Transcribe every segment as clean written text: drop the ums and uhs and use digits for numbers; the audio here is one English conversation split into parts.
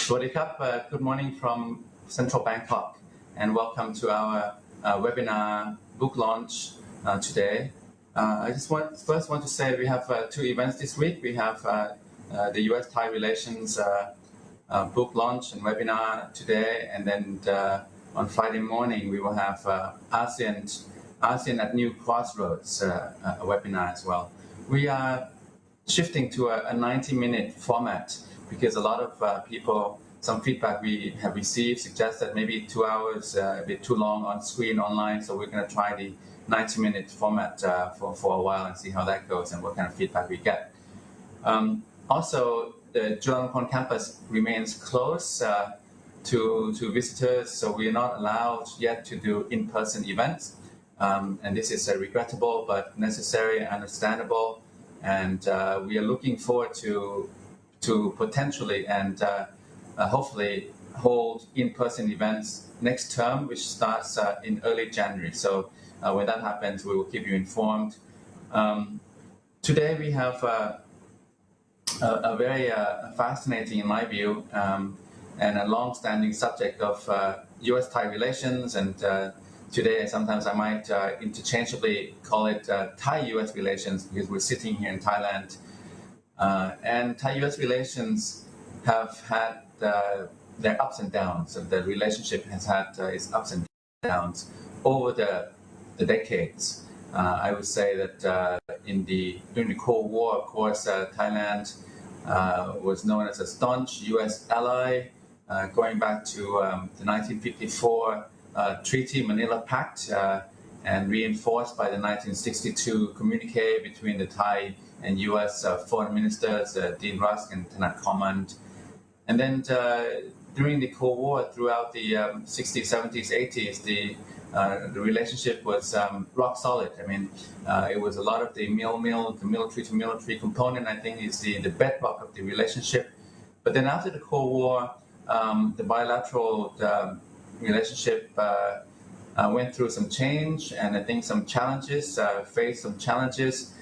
Swadikap, good morning from Central Bangkok, and welcome to our webinar book launch today. I just first want to say we have two events this week. We have the US-Thai relations book launch and webinar today, and then on Friday morning we will have ASEAN at New Crossroads a webinar as well. We are shifting to a 90-minute format because a lot of people, some feedback we have received suggests that maybe 2 hours a bit too long on screen online, so we're going to try the 90-minute format for a while and see how that goes and what kind of feedback we get. Also, the Chulalongkorn campus remains closed to visitors, so we are not allowed yet to do in-person events. And this is regrettable but necessary and understandable. And we are looking forward to potentially and hopefully hold in-person events next term, which starts in early January. So when that happens, we will keep you informed. Today we have a very fascinating, in my view, and a long-standing subject of US-Thai relations. And today, sometimes I might interchangeably call it Thai-US relations, because we're sitting here in Thailand. And Thai-US relations have had their ups and downs. And the relationship has had its ups and downs over the decades. I would say that during the Cold War, of course, Thailand was known as a staunch US ally, going back to the 1954 Treaty Manila Pact, and reinforced by the 1962 communique between the Thai and US foreign ministers, Dean Rusk and Thanath Command. And then during the Cold War, throughout the 60s, 70s, 80s, the relationship was rock solid. I mean, it was a lot of the military-to-military component, I think, is the bedrock of the relationship. But then after the Cold War, the bilateral relationship went through some change, and I think some challenges, faced some challenges,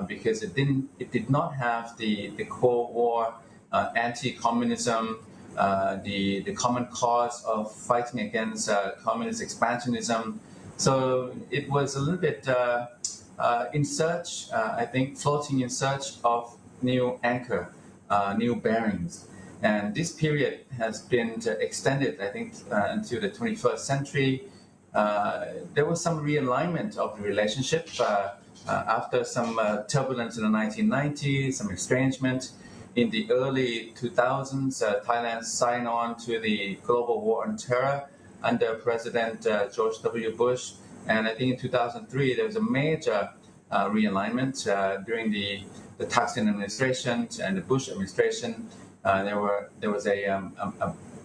because it did not have the Cold War anti-communism, the common cause of fighting against communist expansionism. So it was a little bit in search, I think, floating in search of new anchor, new bearings. And this period has been extended, I think, into the 21st century. There was some realignment of the relationship after some turbulence in the 1990s, some estrangement. In the early 2000s, Thailand signed on to the Global War on Terror under President George W. Bush. And I think in 2003, there was a major realignment during the Thaksin administration and the Bush administration. There was a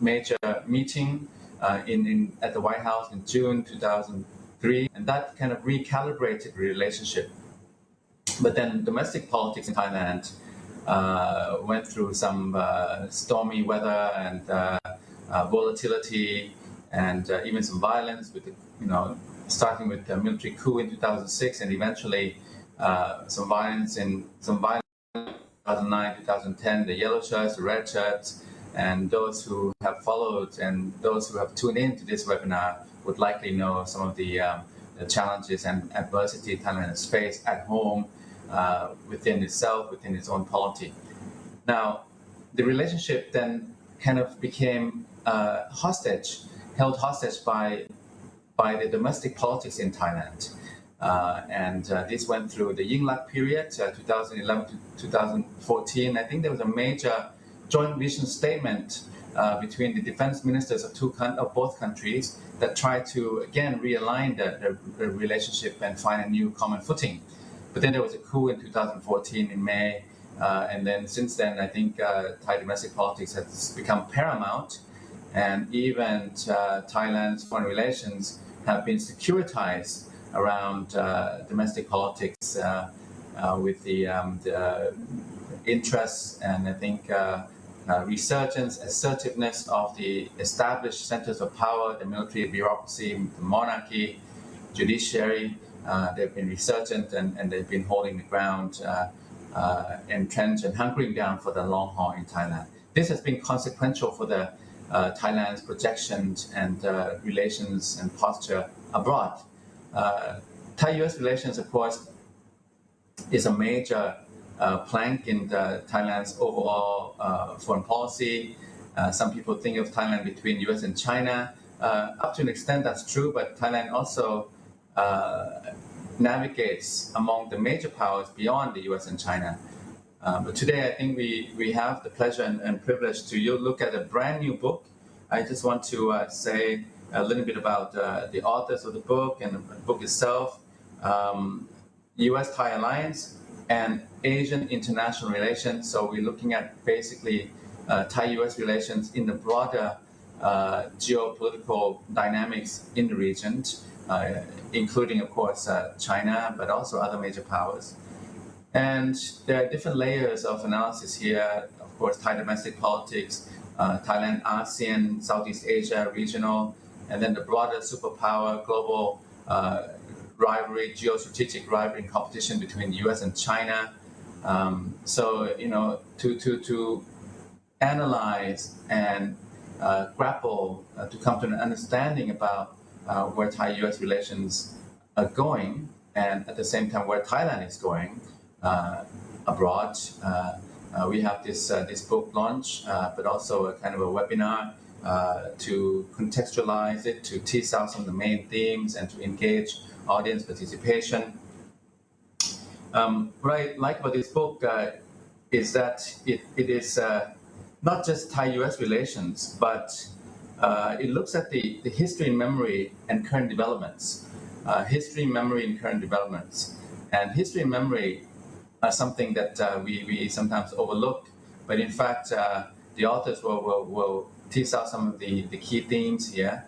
major meeting at the White House in June 2003, and that kind of recalibrated the relationship. But then domestic politics in Thailand went through some stormy weather and volatility, and even some violence, with starting with the military coup in 2006, and eventually some violence in 2009, 2010, the yellow shirts, the red shirts. And those who have followed and those who have tuned into this webinar would likely know some of the challenges and adversity Thailand has faced at home, within itself, within its own polity. Now, the relationship then kind of became held hostage by the domestic politics in Thailand. And this went through the Yingluck period, 2011 to 2014. I think there was a major joint vision statement between the defense ministers of both countries that tried to, again, realign the relationship and find a new common footing. But then there was a coup in 2014 in May, and then since then, I think Thai domestic politics has become paramount, and even Thailand's foreign relations have been securitized around domestic politics with the interests and, I think, resurgence, assertiveness of the established centers of power, the military bureaucracy, the monarchy, judiciary. They've been resurgent, and they've been holding the ground, entrenched and hunkering down for the long haul in Thailand. this has been consequential for the Thailand's projections and relations and posture abroad. Thai-US relations, of course, is a major plank in Thailand's overall foreign policy. Some people think of Thailand between US and China. Up to an extent, that's true, but Thailand also navigates among the major powers beyond the US and China. But today, I think we have the pleasure and privilege to look at a brand new book. I just want to say a little bit about the authors of the book and the book itself. US-Thai Alliance and Asian International Relations. So we're looking at basically Thai-US relations in the broader geopolitical dynamics in the region, including, of course, China, but also other major powers. And there are different layers of analysis here. Of course, Thai domestic politics, Thailand, ASEAN, Southeast Asia, regional, and then the broader superpower, global rivalry, geostrategic rivalry and competition between the US and China. So, to analyze and grapple to come to an understanding about where Thai-US relations are going, and at the same time where Thailand is going abroad. We have this book launch, but also a kind of a webinar to contextualize it, to tease out some of the main themes, and to engage audience participation. What I like about this book is that it is not just Thai-US relations, but it looks at the history and memory and current developments. History, memory, and current developments. And history and memory are something that we sometimes overlook, but in fact, the authors will tease out some of the key themes here.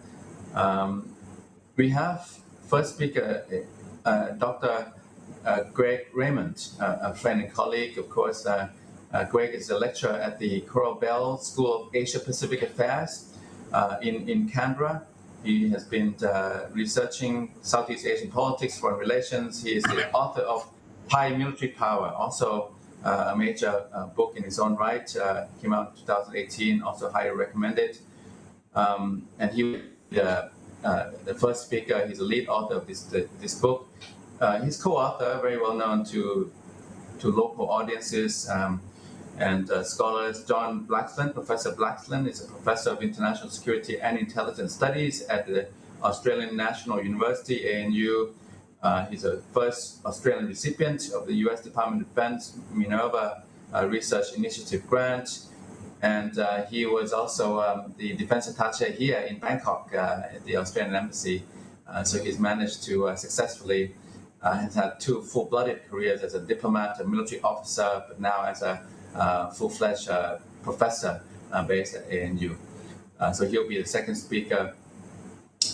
We have first speaker, Dr. Greg Raymond, a friend and colleague. Of course, Greg is a lecturer at the Coral Bell School of Asia-Pacific Affairs in Canberra. He has been researching Southeast Asian politics, foreign relations. He is the author of Thai Military Power, also a major book in its own right. Came out in 2018, also highly recommended. And he the first speaker. He's the lead author of this book. He's co-author, very well known to local audiences and scholars. John Blaxland, Professor Blaxland, is a professor of international security and intelligence studies at the Australian National University, ANU. He's a first Australian recipient of the US Department of Defense Minerva Research Initiative grant. And he was also the defense attaché here in Bangkok at the Australian Embassy. So he's managed to successfully, has had two full-blooded careers as a diplomat, a military officer, but now as a full-fledged professor based at ANU. So he'll be the second speaker.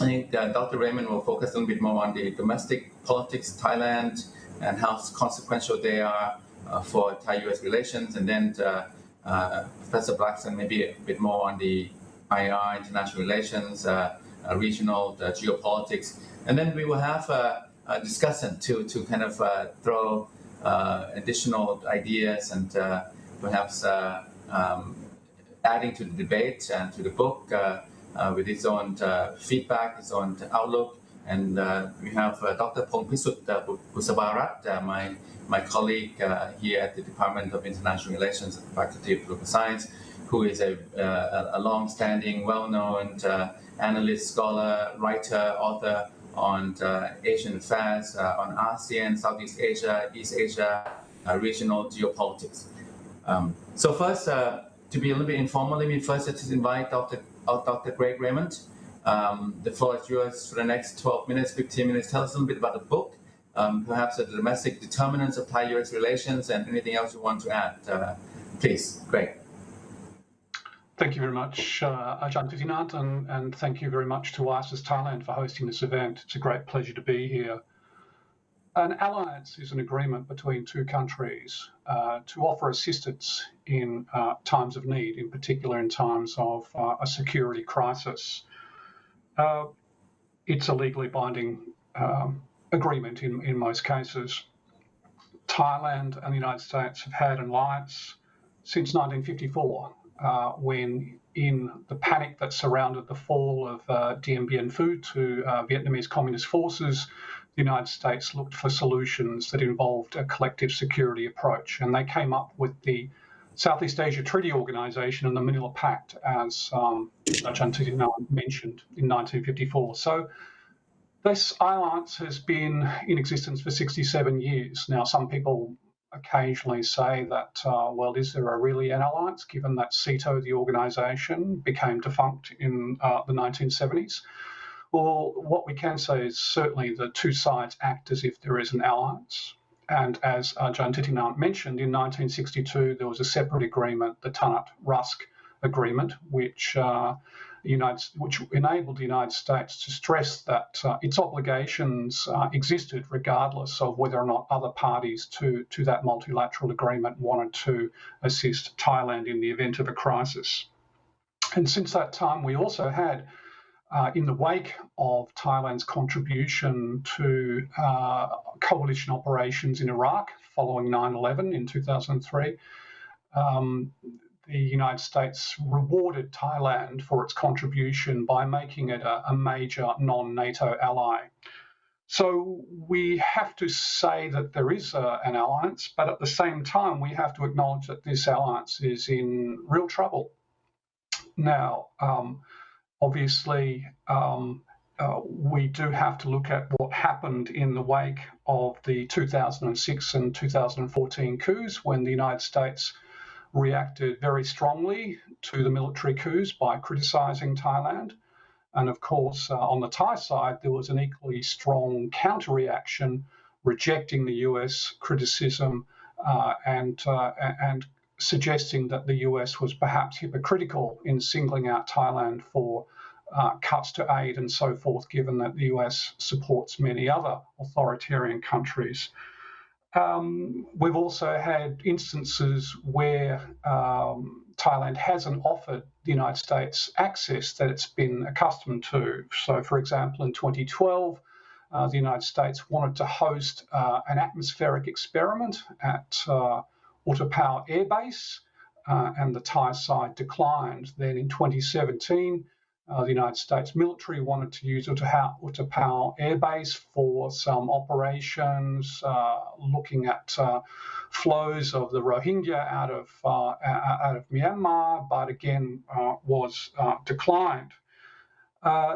I think Dr. Raymond will focus a little bit more on the domestic politics, Thailand, and how consequential they are for Thai-US relations. And then Professor Blaxland maybe a bit more on the IR, international relations, regional geopolitics. And then we will have a discussant to kind of throw additional ideas and perhaps adding to the debate and to the book with his own feedback, his own outlook. And we have Dr. Pongpisut Busabarat, my colleague here at the Department of International Relations at the Faculty of Political Science, who is a long-standing, well-known analyst, scholar, writer, author on Asian affairs, on ASEAN, Southeast Asia, East Asia, regional geopolitics. So first, to be a little bit informal, let me first just invite Dr. Greg Raymond. The floor is yours for the next 12 minutes, 15 minutes. Tell us a little bit about the book, perhaps the domestic determinants of Thai-US relations, and anything else you want to add. Please, Greg. Thank you very much, Ajahn Thitithinath, and thank you very much to ISIS Thailand for hosting this event. It's a great pleasure to be here. An alliance is an agreement between two countries to offer assistance in times of need, in particular in times of a security crisis. It's a legally binding agreement in most cases. Thailand and the United States have had an alliance since 1954. when, in the panic that surrounded the fall of Dien Bien Phu to Vietnamese Communist forces, the United States looked for solutions that involved a collective security approach. And they came up with the Southeast Asia Treaty Organization and the Manila Pact, as Ajahn Thitinan mentioned, in 1954. So this alliance has been in existence for 67 years. Now, some people occasionally say that, well, is there really an alliance, given that SEATO, the organisation, became defunct in the 1970s? Well, what we can say is certainly the two sides act as if there is an alliance. And as Ajahn Thitinan mentioned, in 1962, there was a separate agreement, the Tanat-Rusk Agreement, which enabled the United States to stress that its obligations existed regardless of whether or not other parties to that multilateral agreement wanted to assist Thailand in the event of a crisis. And since that time, we also had, in the wake of Thailand's contribution to coalition operations in Iraq following 9/11 in 2003, the United States rewarded Thailand for its contribution by making it a major non-NATO ally. So we have to say that there is an alliance, but at the same time, we have to acknowledge that this alliance is in real trouble. Now, obviously, we do have to look at what happened in the wake of the 2006 and 2014 coups, when the United States reacted very strongly to the military coups by criticising Thailand. And of course, on the Thai side, there was an equally strong counter-reaction rejecting the US criticism and suggesting that the US was perhaps hypocritical in singling out Thailand for cuts to aid and so forth, given that the US supports many other authoritarian countries. We've also had instances where Thailand hasn't offered the United States access that it's been accustomed to. So, for example, in 2012, the United States wanted to host an atmospheric experiment at Utapao Air Base, and the Thai side declined. Then in 2017, the United States military wanted to use Utapao Air Base for some operations, looking at flows of the Rohingya out of Myanmar, but again was declined.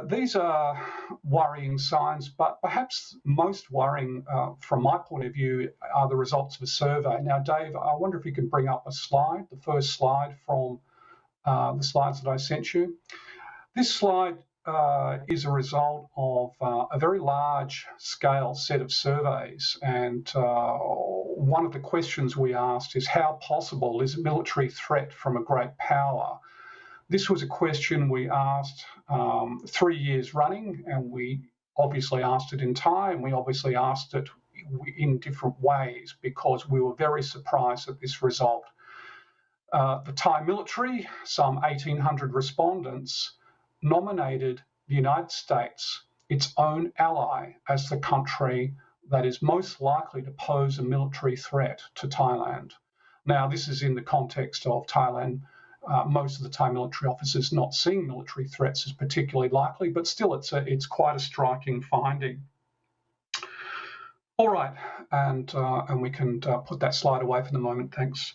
These are worrying signs, but perhaps most worrying from my point of view are the results of a survey. Now, Dave, I wonder if you can bring up a slide, the first slide from the slides that I sent you. This slide is a result of a very large scale set of surveys, and one of the questions we asked is, how possible is a military threat from a great power? This was a question we asked 3 years running, and we obviously asked it in Thai, and we obviously asked it in different ways because we were very surprised at this result. The Thai military, some 1,800 respondents, nominated the United States, its own ally, as the country that is most likely to pose a military threat to Thailand. Now, this is in the context of Thailand, most of the Thai military officers not seeing military threats as particularly likely, but still it's quite a striking finding. All right, and we can put that slide away for the moment, thanks.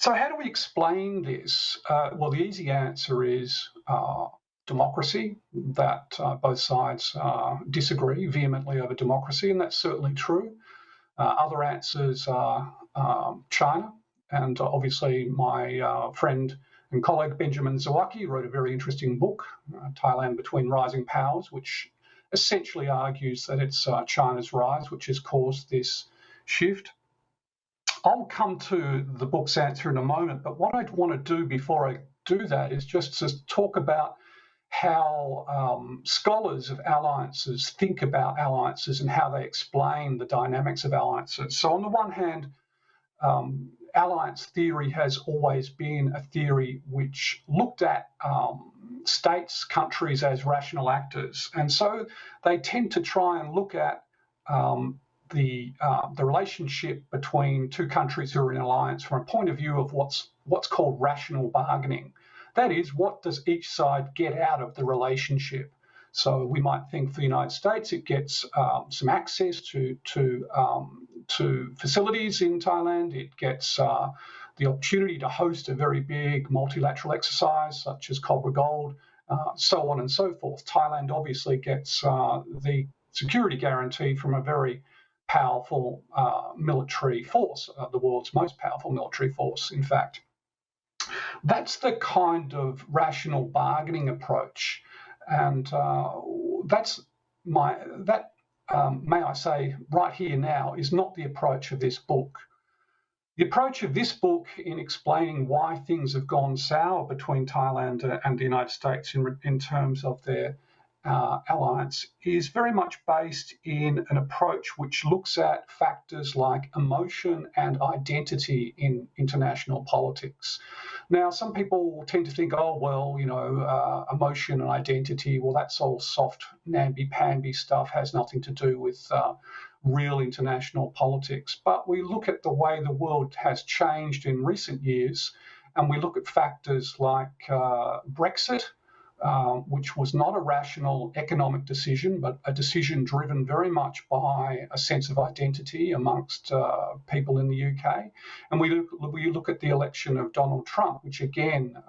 So how do we explain this? Well, the easy answer is democracy, that both sides disagree vehemently over democracy, and that's certainly true. Other answers are China, and obviously my friend and colleague Benjamin Zawacki wrote a very interesting book, Thailand Between Rising Powers, which essentially argues that it's China's rise which has caused this shift. I'll come to the book's answer in a moment, but what I'd want to do before I do that is just to talk about how scholars of alliances think about alliances and how they explain the dynamics of alliances. So on the one hand, alliance theory has always been a theory which looked at states, countries as rational actors. And so they tend to try and look at the relationship between two countries who are in alliance from a point of view of what's what's called rational bargaining. That is, what does each side get out of the relationship? So we might think for the United States, it gets some access to facilities in Thailand. It gets the opportunity to host a very big multilateral exercise such as Cobra Gold, so on and so forth. Thailand obviously gets the security guarantee from a very powerful military force, the world's most powerful military force, in fact. That's the kind of rational bargaining approach. And may I say, right here now, is not the approach of this book. The approach of this book in explaining why things have gone sour between Thailand and the United States in terms of their alliance is very much based in an approach which looks at factors like emotion and identity in international politics. Now, some people tend to think, oh, well, emotion and identity, well, that's all soft, namby-pamby stuff, has nothing to do with real international politics. But we look at the way the world has changed in recent years, and we look at factors like Brexit, which was not a rational economic decision, but a decision driven very much by a sense of identity amongst people in the UK. And we look at the election of Donald Trump, which again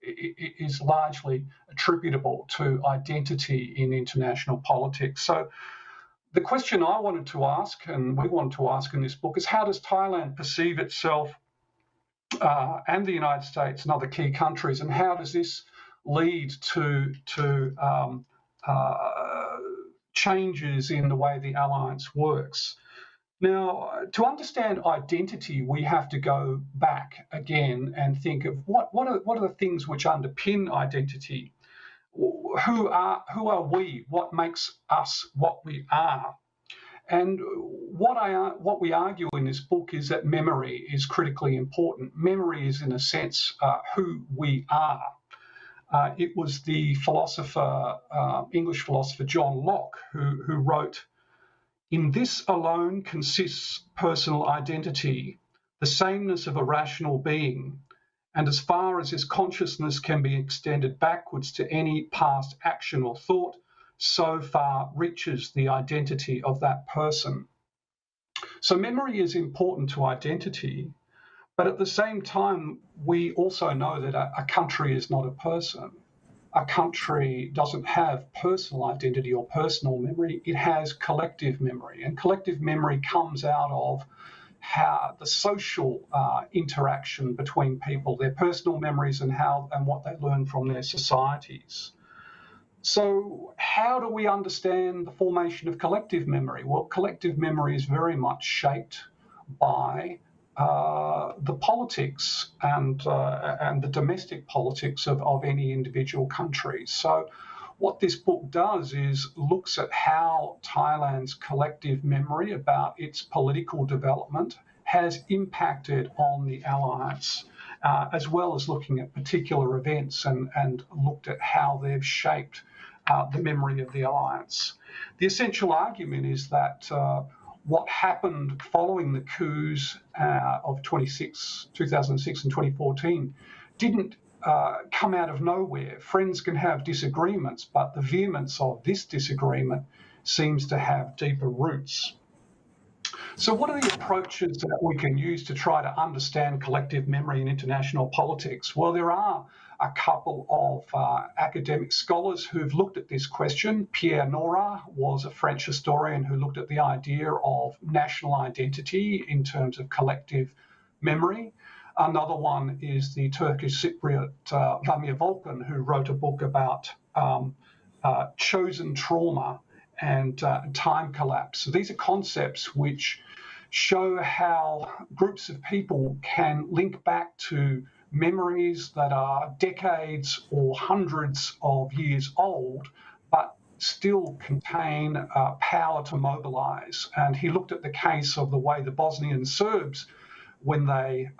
is largely attributable to identity in international politics. So the question I wanted to ask, and we wanted to ask in this book, is how does Thailand perceive itself and the United States and other key countries, and how does this lead to changes in the way the alliance works? Now, to understand identity, we have to go back again and think of what are the things which underpin identity. Who are we? What makes us what we are? And what we argue in this book is that memory is critically important. Memory is, in a sense, who we are. It was the English philosopher John Locke who wrote, "In this alone consists personal identity, the sameness of a rational being, and as far as his consciousness can be extended backwards to any past action or thought, so far reaches the identity of that person." So memory is important to identity, but at the same time, we also know that a country is not a person. A country doesn't have personal identity or personal memory. It has collective memory, and collective memory comes out of how the social interaction between people, their personal memories and what they learn from their societies. So how do we understand the formation of collective memory? Well, collective memory is very much shaped by the politics and the domestic politics of any individual country. So what this book does is looks at how Thailand's collective memory about its political development has impacted on the alliance, as well as looking at particular events and looked at how they've shaped the memory of the alliance. The essential argument is that what happened following the coups of 2006 and 2014 didn't come out of nowhere. Friends can have disagreements, but the vehemence of this disagreement seems to have deeper roots. So what are the approaches that we can use to try to understand collective memory in international politics? Well, there are a couple of academic scholars who've looked at this question. Pierre Nora was a French historian who looked at the idea of national identity in terms of collective memory. Another one is the Turkish Cypriot Vamir Volkan, who wrote a book about chosen trauma and time collapse. So these are concepts which show how groups of people can link back to memories that are decades or hundreds of years old, but still contain power to mobilize. And he looked at the case of the way the Bosnian Serbs, when they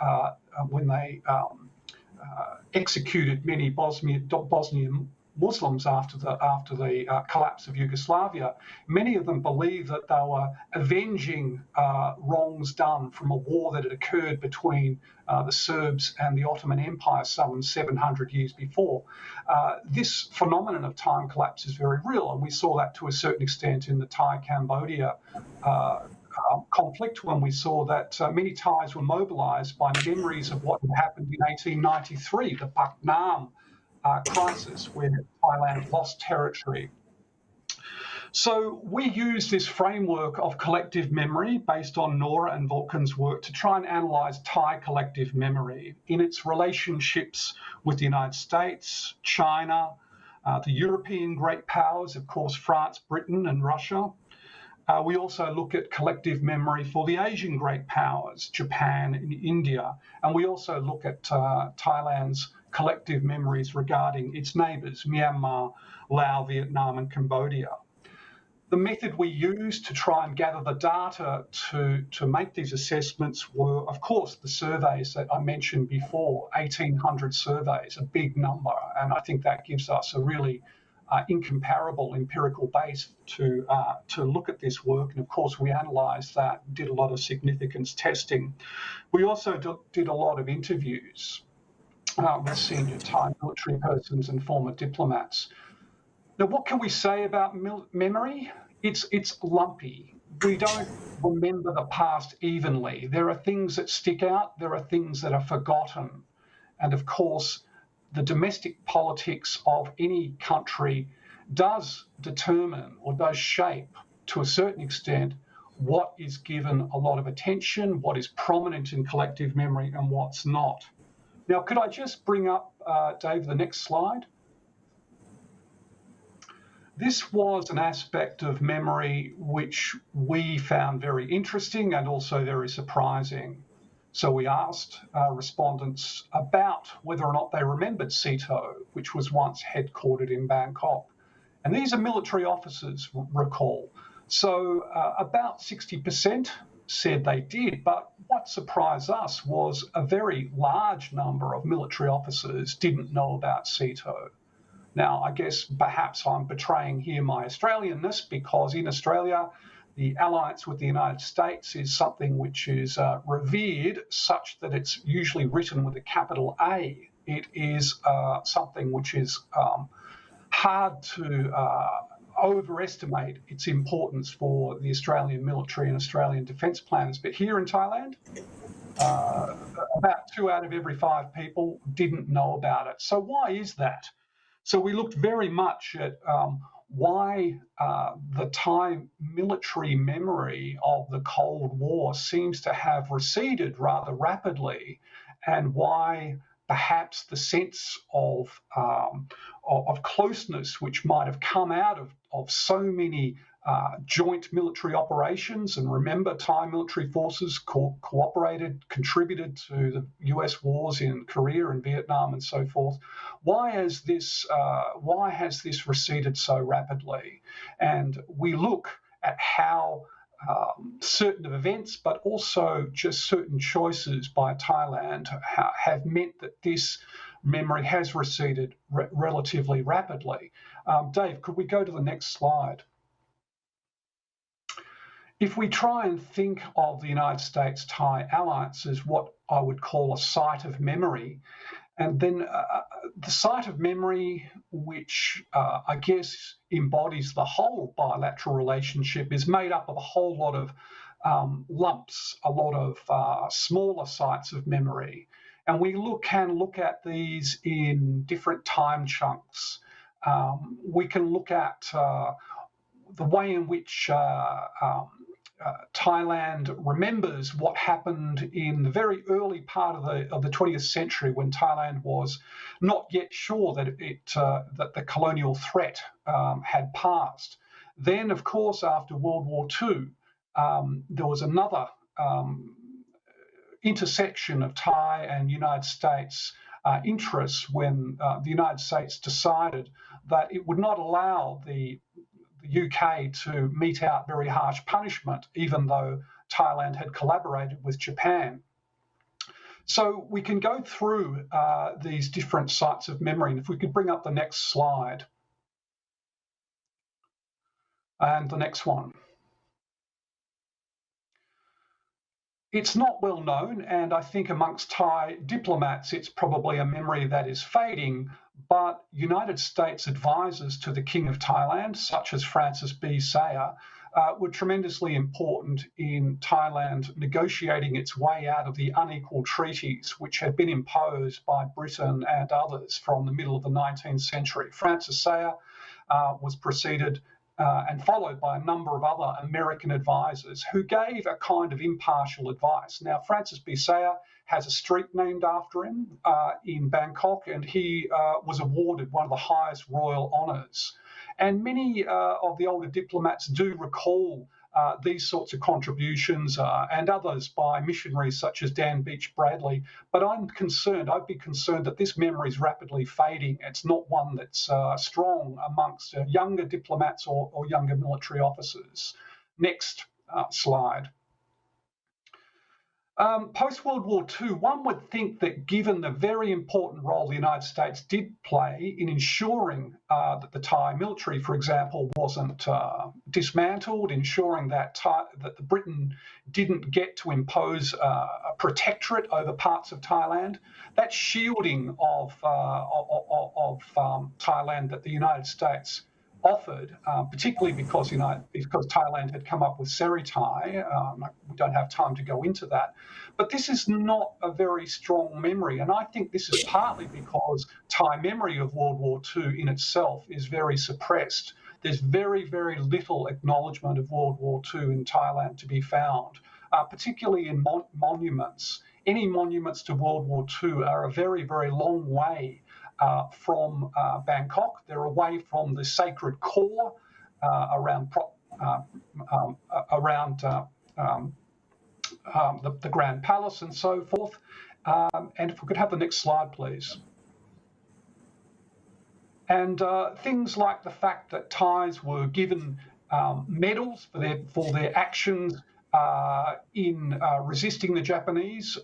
executed many Bosnian Muslims after the collapse of Yugoslavia. Many of them believe that they were avenging wrongs done from a war that had occurred between the Serbs and the Ottoman Empire some 700 years before. This phenomenon of time collapse is very real, and we saw that to a certain extent in the Thai-Cambodia conflict, when we saw that many Thais were mobilised by memories of what had happened in 1893, the Pak Nam crisis, where Thailand lost territory. So we use this framework of collective memory based on Nora and Volkan's work to try and analyse Thai collective memory in its relationships with the United States, China, the European great powers, of course, France, Britain and Russia. We also look at collective memory for the Asian great powers, Japan and India. And we also look at Thailand's collective memories regarding its neighbours, Myanmar, Laos, Vietnam and Cambodia. The method we used to try and gather the data to make these assessments were, of course, the surveys that I mentioned before, 1,800 surveys, a big number. And I think that gives us a really incomparable empirical base to look at this work. And of course, we analysed that, did a lot of significance testing. We also did a lot of interviews with senior Thai military persons and former diplomats. Now, what can we say about memory? It's lumpy. We don't remember the past evenly. There are things that stick out. There are things that are forgotten. And of course, the domestic politics of any country does determine or does shape, to a certain extent, what is given a lot of attention, what is prominent in collective memory and what's not. Now, could I just bring up, Dave, the next slide? This was an aspect of memory which we found very interesting and also very surprising. So we asked respondents about whether or not they remembered SEATO, which was once headquartered in Bangkok. And these are military officers, recall. So about 60% said they did, but what surprised us was a very large number of military officers didn't know about SEATO. Now, I guess perhaps I'm betraying here my Australianness, because in Australia, the alliance with the United States is something which is revered, such that it's usually written with a capital A. It is something which is hard to overestimate its importance for the Australian military and Australian defence planners. But here in Thailand, about 2 out of every 5 people didn't know about it. So why is that? So we looked very much at why the Thai military memory of the Cold War seems to have receded rather rapidly, and why perhaps the sense of closeness which might have come out of so many joint military operations. And remember, Thai military forces cooperated, contributed to the US wars in Korea and Vietnam and so forth. Why has this receded so rapidly? And we look at how certain events, but also just certain choices by Thailand have meant that this memory has receded relatively rapidly. Dave, could we go to the next slide? If we try and think of the United States-Thai alliance as what I would call a site of memory, and then the site of memory, which I guess embodies the whole bilateral relationship, is made up of a whole lot of lumps, a lot of smaller sites of memory. And we can look at these in different time chunks. We can look at the way in which Thailand remembers what happened in the very early part of the 20th century, when Thailand was not yet sure that that the colonial threat had passed. Then, of course, after World War II, there was another intersection of Thai and United States interests when the United States decided that it would not allow the UK to mete out very harsh punishment, even though Thailand had collaborated with Japan. So we can go through these different sites of memory. And if we could bring up the next slide. And the next one. It's not well known, and I think amongst Thai diplomats, it's probably a memory that is fading, but United States advisors to the King of Thailand, such as Francis B. Sayer, were tremendously important in Thailand negotiating its way out of the unequal treaties which had been imposed by Britain and others from the middle of the 19th century. Francis Sayer was preceded and followed by a number of other American advisors who gave a kind of impartial advice. Now, Francis B. Sayer has a street named after him in Bangkok, and he was awarded one of the highest royal honours. And many of the older diplomats do recall these sorts of contributions and others by missionaries such as Dan Beach Bradley. But I'd be concerned that this memory is rapidly fading. It's not one that's strong amongst younger diplomats or younger military officers. Next slide. Post-World War II, one would think that given the very important role the United States did play in ensuring that the Thai military, for example, wasn't dismantled, ensuring that Britain didn't get to impose a protectorate over parts of Thailand, that shielding of Thailand that the United States offered, particularly because Thailand had come up with Seri Thai. We don't have time to go into that. But this is not a very strong memory. And I think this is partly because Thai memory of World War II in itself is very suppressed. There's very, very little acknowledgement of World War II in Thailand to be found, particularly in monuments. Any monuments to World War II are a very, very long way from Bangkok. They're away from the sacred core around the Grand Palace and so forth. And if we could have the next slide, please. And things like the fact that Thais were given medals for their actions in resisting the Japanese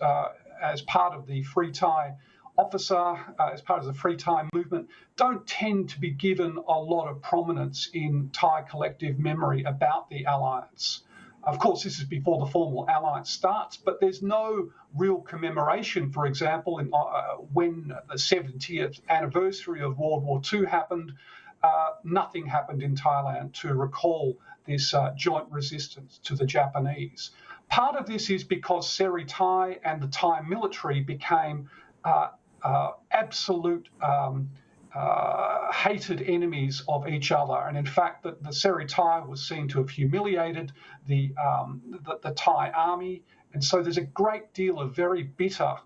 as part of the Free Thai officer, as part of the Free Thai movement, don't tend to be given a lot of prominence in Thai collective memory about the alliance. Of course, this is before the formal alliance starts, but there's no real commemoration, for example, when the 70th anniversary of World War II happened. Nothing happened in Thailand to recall this joint resistance to the Japanese. Part of this is because Seri Thai and the Thai military became absolute hated enemies of each other, and in fact, the Seri Thai was seen to have humiliated the Thai army, and so there's a great deal of very bitter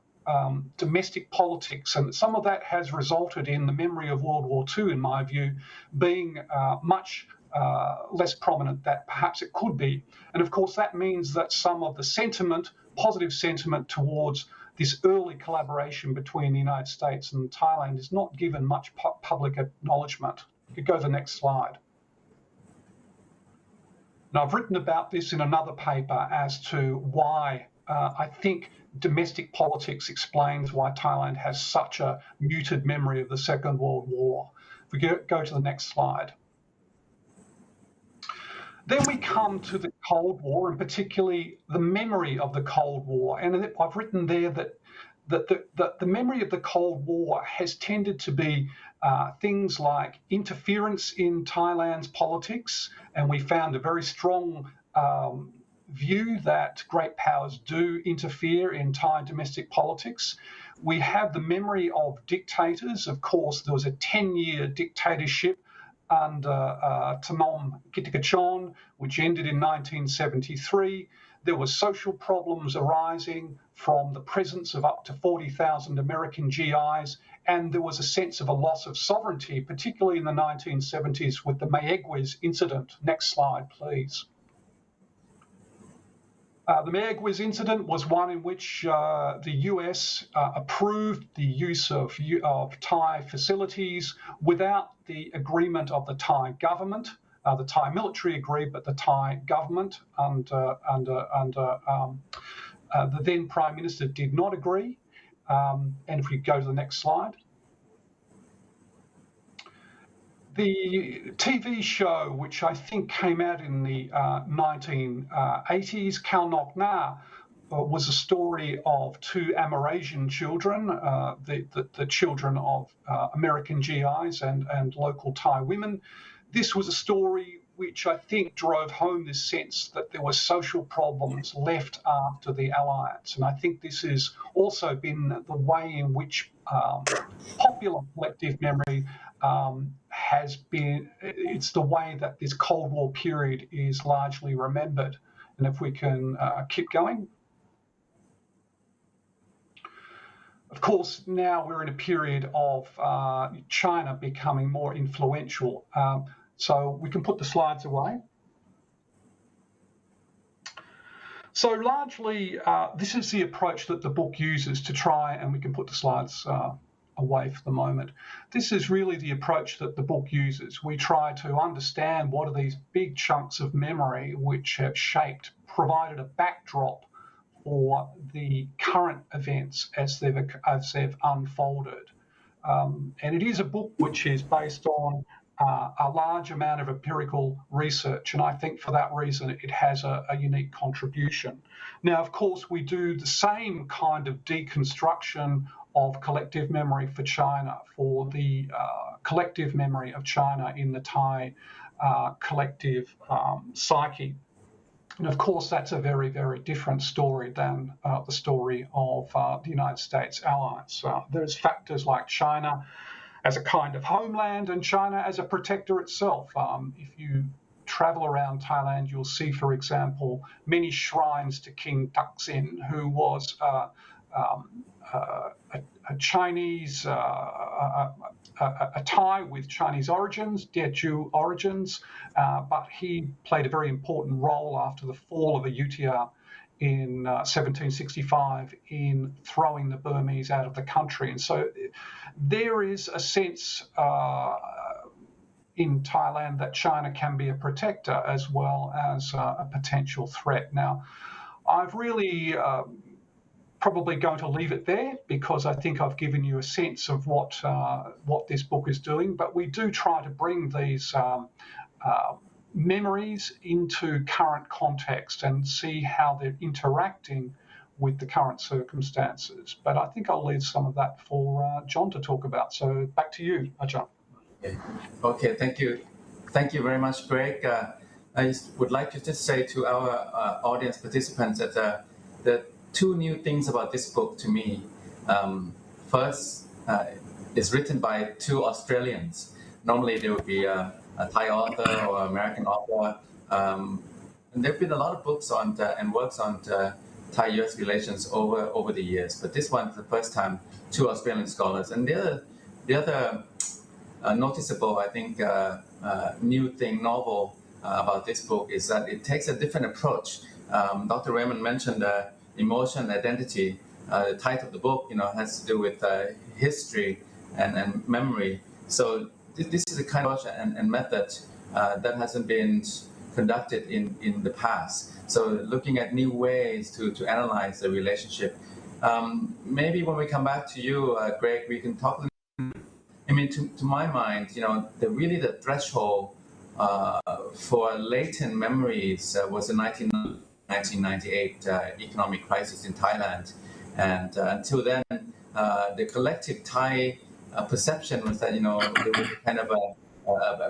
domestic politics, and some of that has resulted in the memory of World War II, in my view, being much less prominent than perhaps it could be. And of course, that means that some of the sentiment, positive sentiment towards this early collaboration between the United States and Thailand is not given much public acknowledgement. You could go to the next slide. Now, I've written about this in another paper as to why I think domestic politics explains why Thailand has such a muted memory of the Second World War. If we go to the next slide. Then we come to the Cold War, and particularly the memory of the Cold War. And I've written there that the memory of the Cold War has tended to be things like interference in Thailand's politics, and we found a very strong view that great powers do interfere in Thai domestic politics. We have the memory of dictators. Of course, there was a 10-year dictatorship under Tanom Kittikachorn, which ended in 1973. There were social problems arising from the presence of up to 40,000 American GIs, and there was a sense of a loss of sovereignty, particularly in the 1970s with the Mayaguez incident. Next slide, please. The Mayaguez incident was one in which the US approved the use of Thai facilities without the agreement of the Thai government. The Thai military agreed, but the Thai government and the then Prime Minister did not agree. And if we go to the next slide. The TV show, which I think came out in the 1980s, Khao Nok Na, was a story of two Amerasian children, the children of American GIs and local Thai women. This was a story which I think drove home this sense that there were social problems left after the alliance. And I think this has also been the way in which popular collective memory has been, it's the way that this Cold War period is largely remembered. And if we can keep going. Of course, now we're in a period of China becoming more influential. So we can put the slides away. So largely, this is the approach that the book uses to try, and we can put the slides away for the moment. This is really the approach that the book uses. We try to understand what are these big chunks of memory which have shaped, provided a backdrop for the current events as they've unfolded. And it is a book which is based on a large amount of empirical research, and I think for that reason it has a unique contribution. Now, of course, we do the same kind of deconstruction of collective memory for China, for the collective memory of China in the Thai collective psyche. And of course, that's a very, very different story than the story of the United States alliance. There's factors like China as a kind of homeland and China as a protector itself. If you travel around Thailand, you'll see, for example, many shrines to King Thaksin, who was a Chinese, a Thai with Chinese origins, Teochew origins, but he played a very important role after the fall of Ayutthaya in 1765 in throwing the Burmese out of the country. And so there is a sense in Thailand that China can be a protector as well as a potential threat. Now, I've really probably going to leave it there because I think I've given you a sense of what this book is doing, but we do try to bring these memories into current context and see how they're interacting with the current circumstances. But I think I'll leave some of that for John to talk about. So back to you, John. Okay, thank you. Thank you very much, Greg. I just would like to just say to our audience participants that the two new things about this book to me. First, it's written by two Australians. Normally there would be a Thai author or American author. And there have been a lot of books on and works on Thai-US relations over the years. But this one, for the first time, two Australian scholars. And the other noticeable, I think, new thing, novel about this book is that it takes a different approach. Dr. Raymond mentioned emotion, identity. The title of the book, has to do with history and memory. So this is a kind of approach and method that hasn't been conducted in the past. So looking at new ways to analyze the relationship. Maybe when we come back to you, Greg, we can talk. I mean, to my mind, the threshold for latent memories was the 1998 economic crisis in Thailand. And until then, the collective Thai perception was that, there was kind of a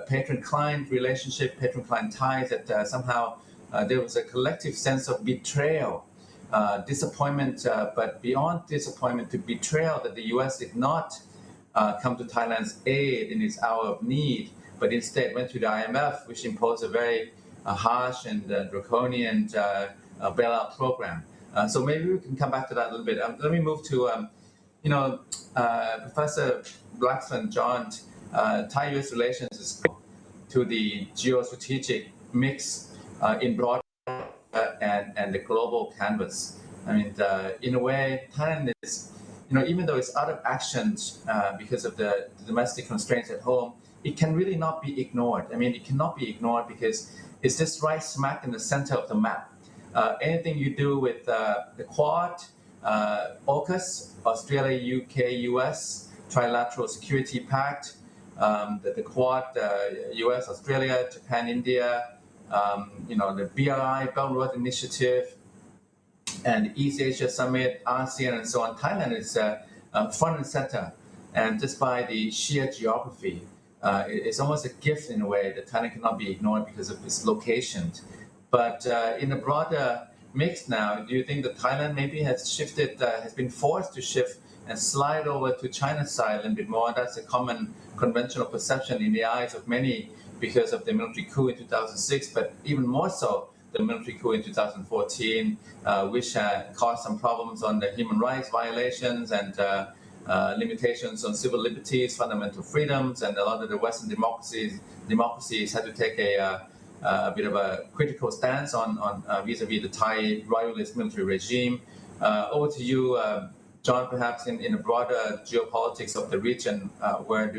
patron-client relationship, patron-client ties, that somehow there was a collective sense of betrayal, disappointment, but beyond disappointment to betrayal that the US did not come to Thailand's aid in its hour of need, but instead went to the IMF, which imposed a very harsh and draconian bailout program. So maybe we can come back to that a little bit. Let me move to, Professor Blaxland, John, Thai-US relations is to the geostrategic mix in broad and the global canvas. I mean, in a way, Thailand is, even though it's out of action because of the domestic constraints at home, it can really not be ignored. I mean, it cannot be ignored because it's just right smack in the center of the map. Anything you do with the Quad, AUKUS, Australia, UK, US, Trilateral Security Pact, the Quad, US, Australia, Japan, India, the BRI, Belt and Road Initiative, and East Asia Summit, ASEAN, and so on. Thailand is front and center. And just by the sheer geography, it's almost a gift in a way that Thailand cannot be ignored because of its location. But in a broader mix now, do you think that Thailand maybe has shifted, has been forced to shift and slide over to China's side a little bit more? That's a common conventional perception in the eyes of many because of the military coup in 2006, but even more so the military coup in 2014, which caused some problems on the human rights violations and limitations on civil liberties, fundamental freedoms, and a lot of the Western democracies had to take a bit of a critical stance on vis-a-vis the Thai royalist military regime. Over to you, John, perhaps in the broader geopolitics of the region, where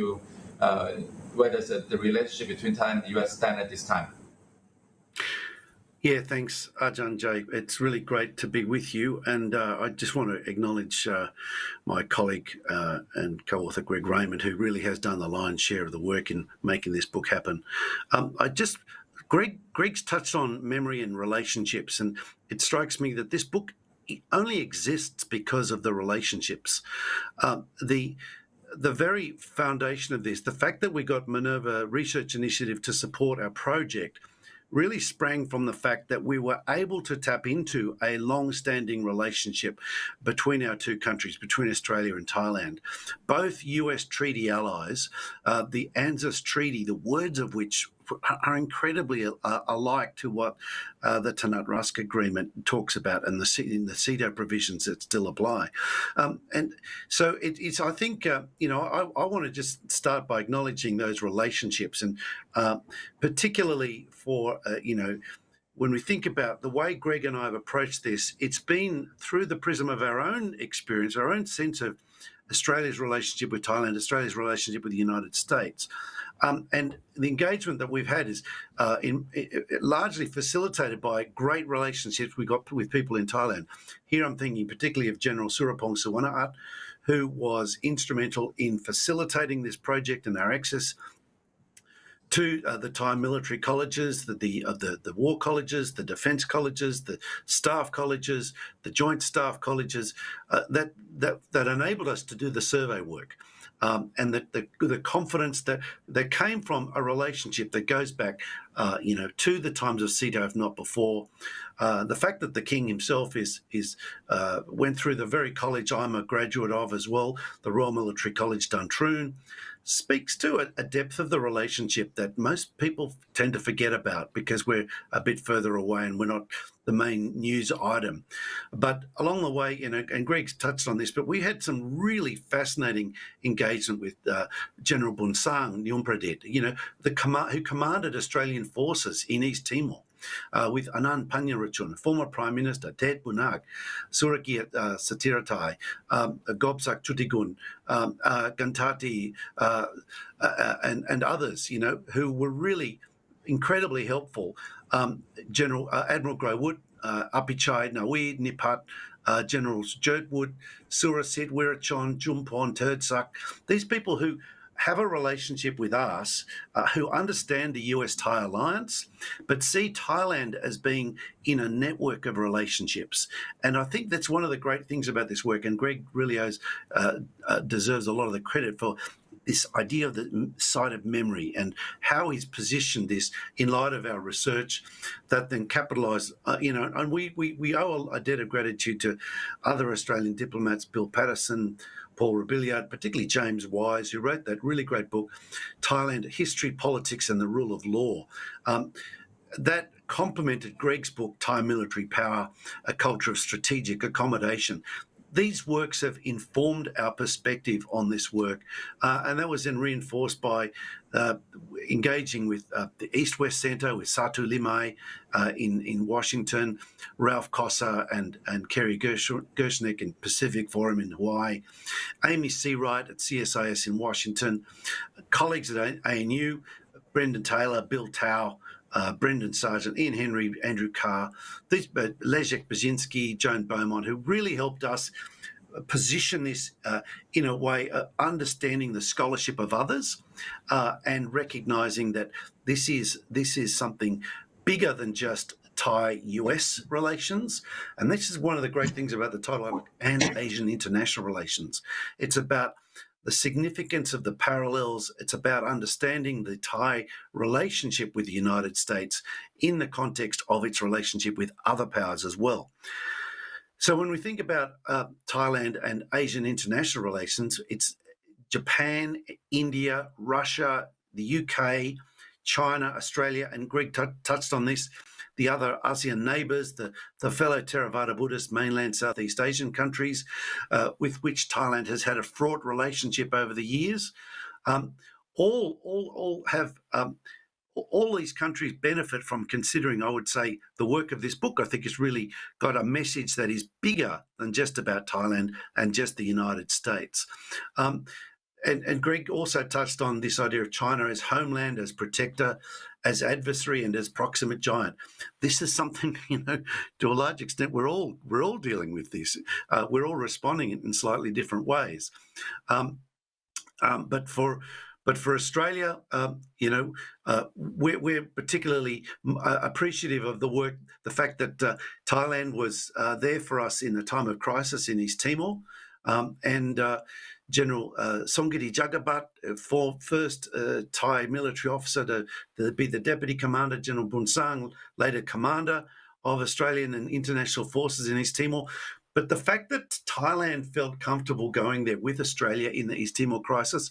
does the relationship between Thailand and the US stand at this time? Yeah, thanks, Ajahn Jay. It's really great to be with you. And I just want to acknowledge my colleague and co-author Greg Raymond, who really has done the lion's share of the work in making this book happen. Greg's touched on memory and relationships, and it strikes me that this book only exists because of the relationships. The very foundation of this, the fact that we got Minerva Research Initiative to support our project, really sprang from the fact that we were able to tap into a long-standing relationship between our two countries, between Australia and Thailand. Both US treaty allies, the ANZUS Treaty, the words of which are incredibly alike to what the Tanat Rusk Agreement talks about and in the CEDAW provisions that still apply. And so it's I think, I want to just start by acknowledging those relationships, and particularly for, when we think about the way Greg and I have approached this, it's been through the prism of our own experience, our own sense of Australia's relationship with Thailand, Australia's relationship with the United States. And the engagement that we've had is largely facilitated by great relationships we got with people in Thailand. Here I'm thinking particularly of General Surapong Suwanaat, who was instrumental in facilitating this project and our access to the Thai military colleges, the war colleges, the defence colleges, the staff colleges, the joint staff colleges, that enabled us to do the survey work. And the confidence that came from a relationship that goes back, to the times of CEDAW, if not before. The fact that the King himself went through the very college I'm a graduate of as well, the Royal Military College Duntroon, speaks to a depth of the relationship that most people tend to forget about because we're a bit further away and we're not the main news item. But along the way, and Greg's touched on this, but we had some really fascinating engagement with General Bunsang Nyumpradit, who commanded Australian forces in East Timor. With Anand Panjarachun, former Prime Minister, Ted Bunag, Surakiat Satiratai, Gobsak Chutigun, Gantati, and others, who were really incredibly helpful. Admiral Graywood, Apichai, Nawid, Nipat, Generals Jertwood, Surasit, Wirachon, Jumpon, Turdsak, these people who have a relationship with us, who understand the US-Thai alliance, but see Thailand as being in a network of relationships. And I think that's one of the great things about this work, and Greg really deserves a lot of the credit for this idea of the site of memory and how he's positioned this in light of our research that then capitalise, and we owe a debt of gratitude to other Australian diplomats, Bill Patterson, Paul Robiliard, particularly James Wise, who wrote that really great book, Thailand, History, Politics and the Rule of Law. That complemented Greg's book, Thai Military Power, A Culture of Strategic Accommodation. These works have informed our perspective on this work, and that was then reinforced by engaging with the East-West Centre, with Satu Limai in Washington, Ralph Cossa and Kerry Gershnick in Pacific Forum in Hawaii, Amy Seawright at CSIS in Washington, colleagues at ANU, Brendan Taylor, Bill Tao, Brendan Sargent, Ian Henry, Andrew Carr, Leszek Brzezinski, Joan Beaumont, who really helped us position this in a way, understanding the scholarship of others and recognising that this is something bigger than just Thai-US relations. And this is one of the great things about the Thailand and Asian international relations. It's about the significance of the parallels. It's about understanding the Thai relationship with the United States in the context of its relationship with other powers as well. So when we think about Thailand and Asian international relations, it's Japan, India, Russia, the UK, China, Australia, and Greg touched on this, the other ASEAN neighbours, the fellow Theravada Buddhist mainland Southeast Asian countries with which Thailand has had a fraught relationship over the years. All have all these countries benefit from considering, I would say, the work of this book. I think it's really got a message that is bigger than just about Thailand and just the United States. And Greg also touched on this idea of China as homeland, as protector, as adversary, and as proximate giant. This is something, to a large extent, we're all dealing with this. We're all responding in slightly different ways. But for Australia, we're particularly appreciative of the fact that Thailand was there for us in a time of crisis in East Timor, and General Songgiri Jagabhat, first Thai military officer to be the deputy commander, General Bun Sang, later commander of Australian and international forces in East Timor. But the fact that Thailand felt comfortable going there with Australia in the East Timor crisis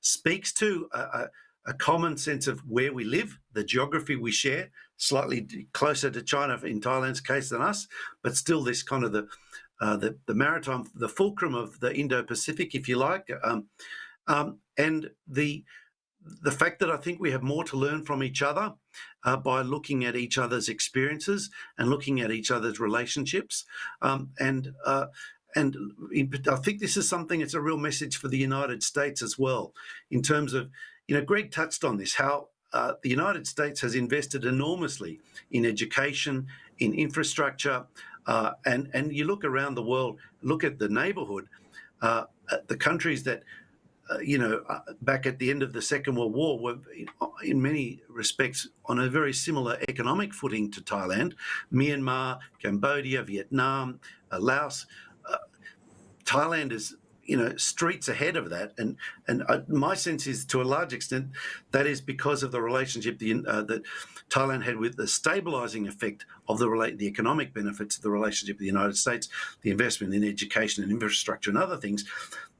speaks to a common sense of where we live, the geography we share, slightly closer to China in Thailand's case than us, but still this kind of the maritime, the fulcrum of the Indo-Pacific, if you like, and the fact that I think we have more to learn from each other by looking at each other's experiences and looking at each other's relationships, and I think this is something, it's a real message for the United States as well, in terms of, Greg touched on this, how the United States has invested enormously in education, in infrastructure, and you look around the world, look at the neighbourhood, the countries that, back at the end of the Second World War were in many respects on a very similar economic footing to Thailand, Myanmar, Cambodia, Vietnam, Laos. Thailand is, streets ahead of that, and my sense is, to a large extent, that is because of the relationship that Thailand had with the stabilising effect of the economic benefits of the relationship with the United States, the investment in education and infrastructure and other things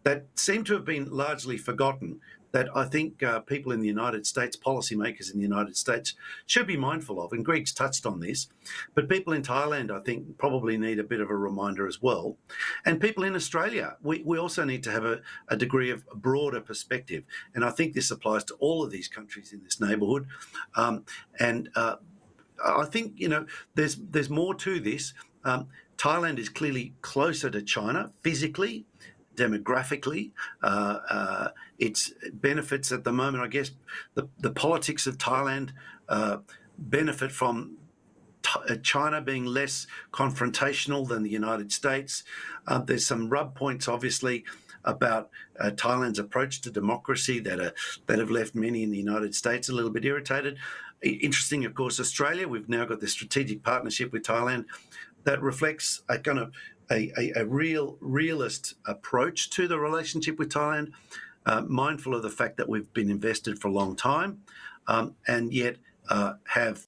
that seem to have been largely forgotten, that I think people in the United States, policymakers in the United States, should be mindful of. And Greg's touched on this. But people in Thailand, I think, probably need a bit of a reminder as well. And people in Australia, we also need to have a degree of broader perspective. And I think this applies to all of these countries in this neighbourhood. I think, there's more to this. Thailand is clearly closer to China physically, demographically, its benefits at the moment, I guess, the politics of Thailand benefit from China being less confrontational than the United States. There's some rub points, obviously, about Thailand's approach to democracy that have left many in the United States a little bit irritated. Interesting, of course, Australia. We've now got this strategic partnership with Thailand that reflects a kind of a realist approach to the relationship with Thailand, mindful of the fact that we've been invested for a long time, and yet have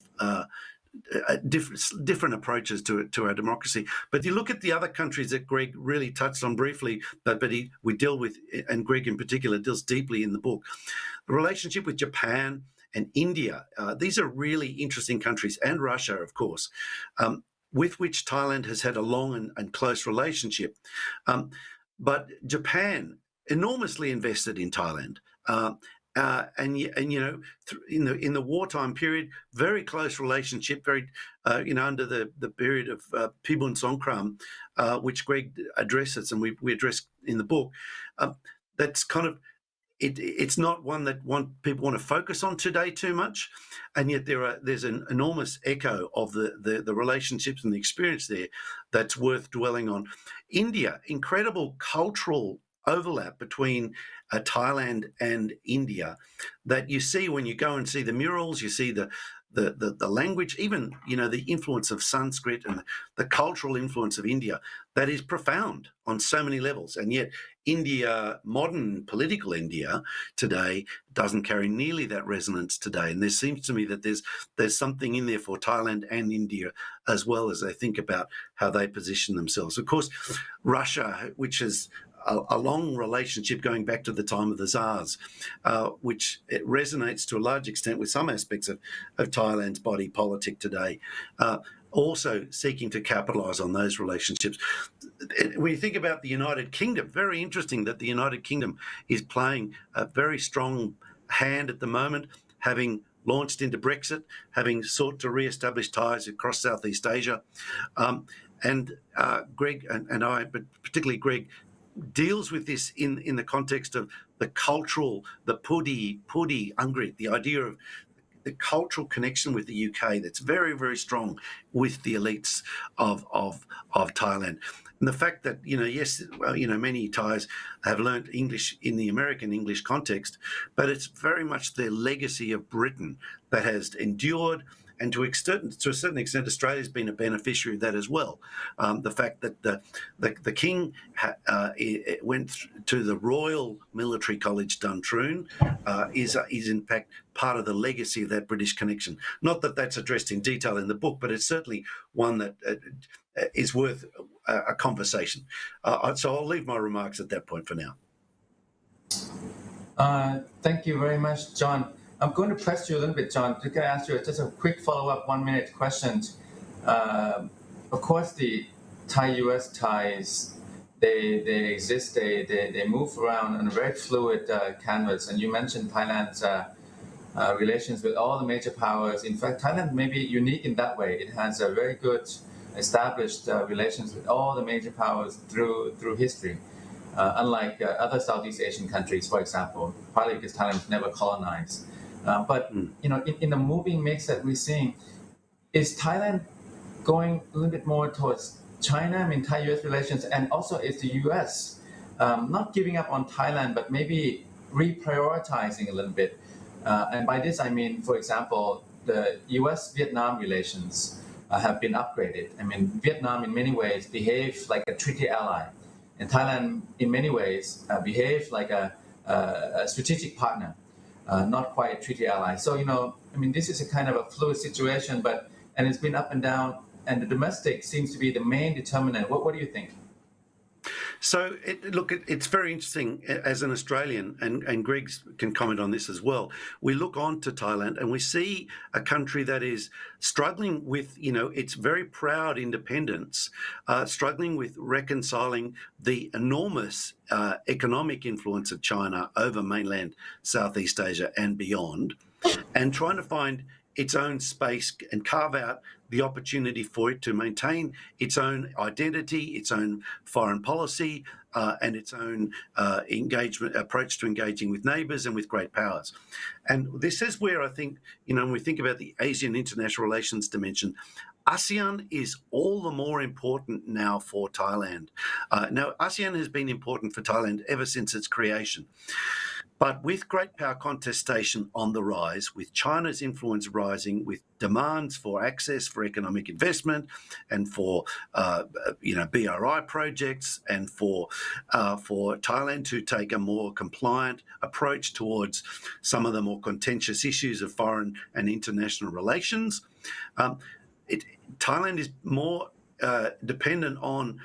different approaches to our democracy. But you look at the other countries that Greg really touched on briefly, but we deal with, and Greg in particular deals deeply in the book, the relationship with Japan and India. These are really interesting countries, and Russia, of course, with which Thailand has had a long and close relationship. But Japan enormously invested in Thailand. In the wartime period, very close relationship, very, under the period of Pibun Songkram, which Greg addresses and we address in the book, that's kind of it's not one that people want to focus on today too much, and yet there's an enormous echo of the relationships and the experience there that's worth dwelling on. India, incredible cultural overlap between Thailand and India that you see when you go and see the murals. You see the language, even the influence of Sanskrit and the cultural influence of India that is profound on so many levels. And yet India, modern political India today, doesn't carry nearly that resonance today. And there seems to me that there's something in there for Thailand and India as well as they think about how they position themselves. Of course, Russia, which is a long relationship going back to the time of the Tsars, which it resonates to a large extent with some aspects of Thailand's body politic today, also seeking to capitalise on those relationships. When you think about the United Kingdom, very interesting that the United Kingdom is playing a very strong hand at the moment, having launched into Brexit, having sought to re-establish ties across Southeast Asia. And Greg and I, but particularly Greg, deals with this in the context of the cultural, the Pudi Ungrit, the idea of the cultural connection with the UK that's very, very strong with the elites of Thailand. And the fact that, yes, well, many Thais have learnt English in the American English context, but it's very much their legacy of Britain that has endured. And to a certain extent, Australia's been a beneficiary of that as well. The fact that the King went to the Royal Military College Duntroon is in fact part of the legacy of that British connection. Not that that's addressed in detail in the book, but it's certainly one that is worth a conversation. So I'll leave my remarks at that point for now. Thank you very much, John. I'm going to press you a little bit, John. Can I ask you just a quick follow-up 1-minute question? Of course, the Thai-US ties, they exist, they move around on a very fluid canvas. And you mentioned Thailand's relations with all the major powers. In fact, Thailand may be unique in that way. It has a very good established relations with all the major powers through history. Unlike other Southeast Asian countries, for example, partly because Thailand was never colonized. But in the moving mix that we're seeing, is Thailand going a little bit more towards China? I mean, Thai-US relations, and also is the US not giving up on Thailand, but maybe reprioritizing a little bit. And by this, I mean, for example, the US-Vietnam relations have been upgraded. I mean, Vietnam in many ways behaves like a treaty ally, and Thailand in many ways behaves like a strategic partner. Not quite a treaty ally. So, I mean, this is a kind of a fluid situation, and it's been up and down, and the domestic seems to be the main determinant. What do you think? So, it's very interesting as an Australian, and Greg can comment on this as well. We look on to Thailand and we see a country that is struggling with, its very proud independence, struggling with reconciling the enormous economic influence of China over mainland Southeast Asia and beyond, and trying to find its own space and carve out the opportunity for it to maintain its own identity, its own foreign policy, and its own approach to engaging with neighbours and with great powers. And this is where I think, when we think about the Asian international relations dimension, ASEAN is all the more important now for Thailand. Now, ASEAN has been important for Thailand ever since its creation. But with great power contestation on the rise, with China's influence rising, with demands for access for economic investment and for BRI projects, and for Thailand to take a more compliant approach towards some of the more contentious issues of foreign and international relations, Thailand is more dependent on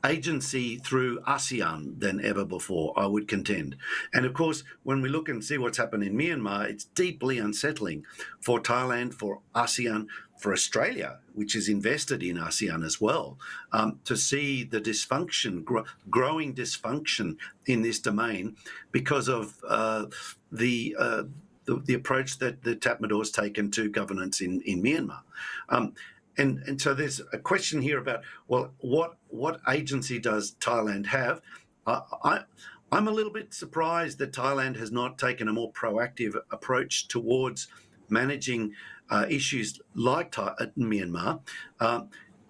agency through ASEAN than ever before, I would contend. And of course, when we look and see what's happened in Myanmar, it's deeply unsettling for Thailand, for ASEAN, for Australia, which is invested in ASEAN as well, to see the dysfunction, growing dysfunction in this domain because of the approach that the Tatmadaw has taken to governance in Myanmar. And so there's a question here about, well, what agency does Thailand have? I'm a little bit surprised that Thailand has not taken a more proactive approach towards managing issues like Myanmar,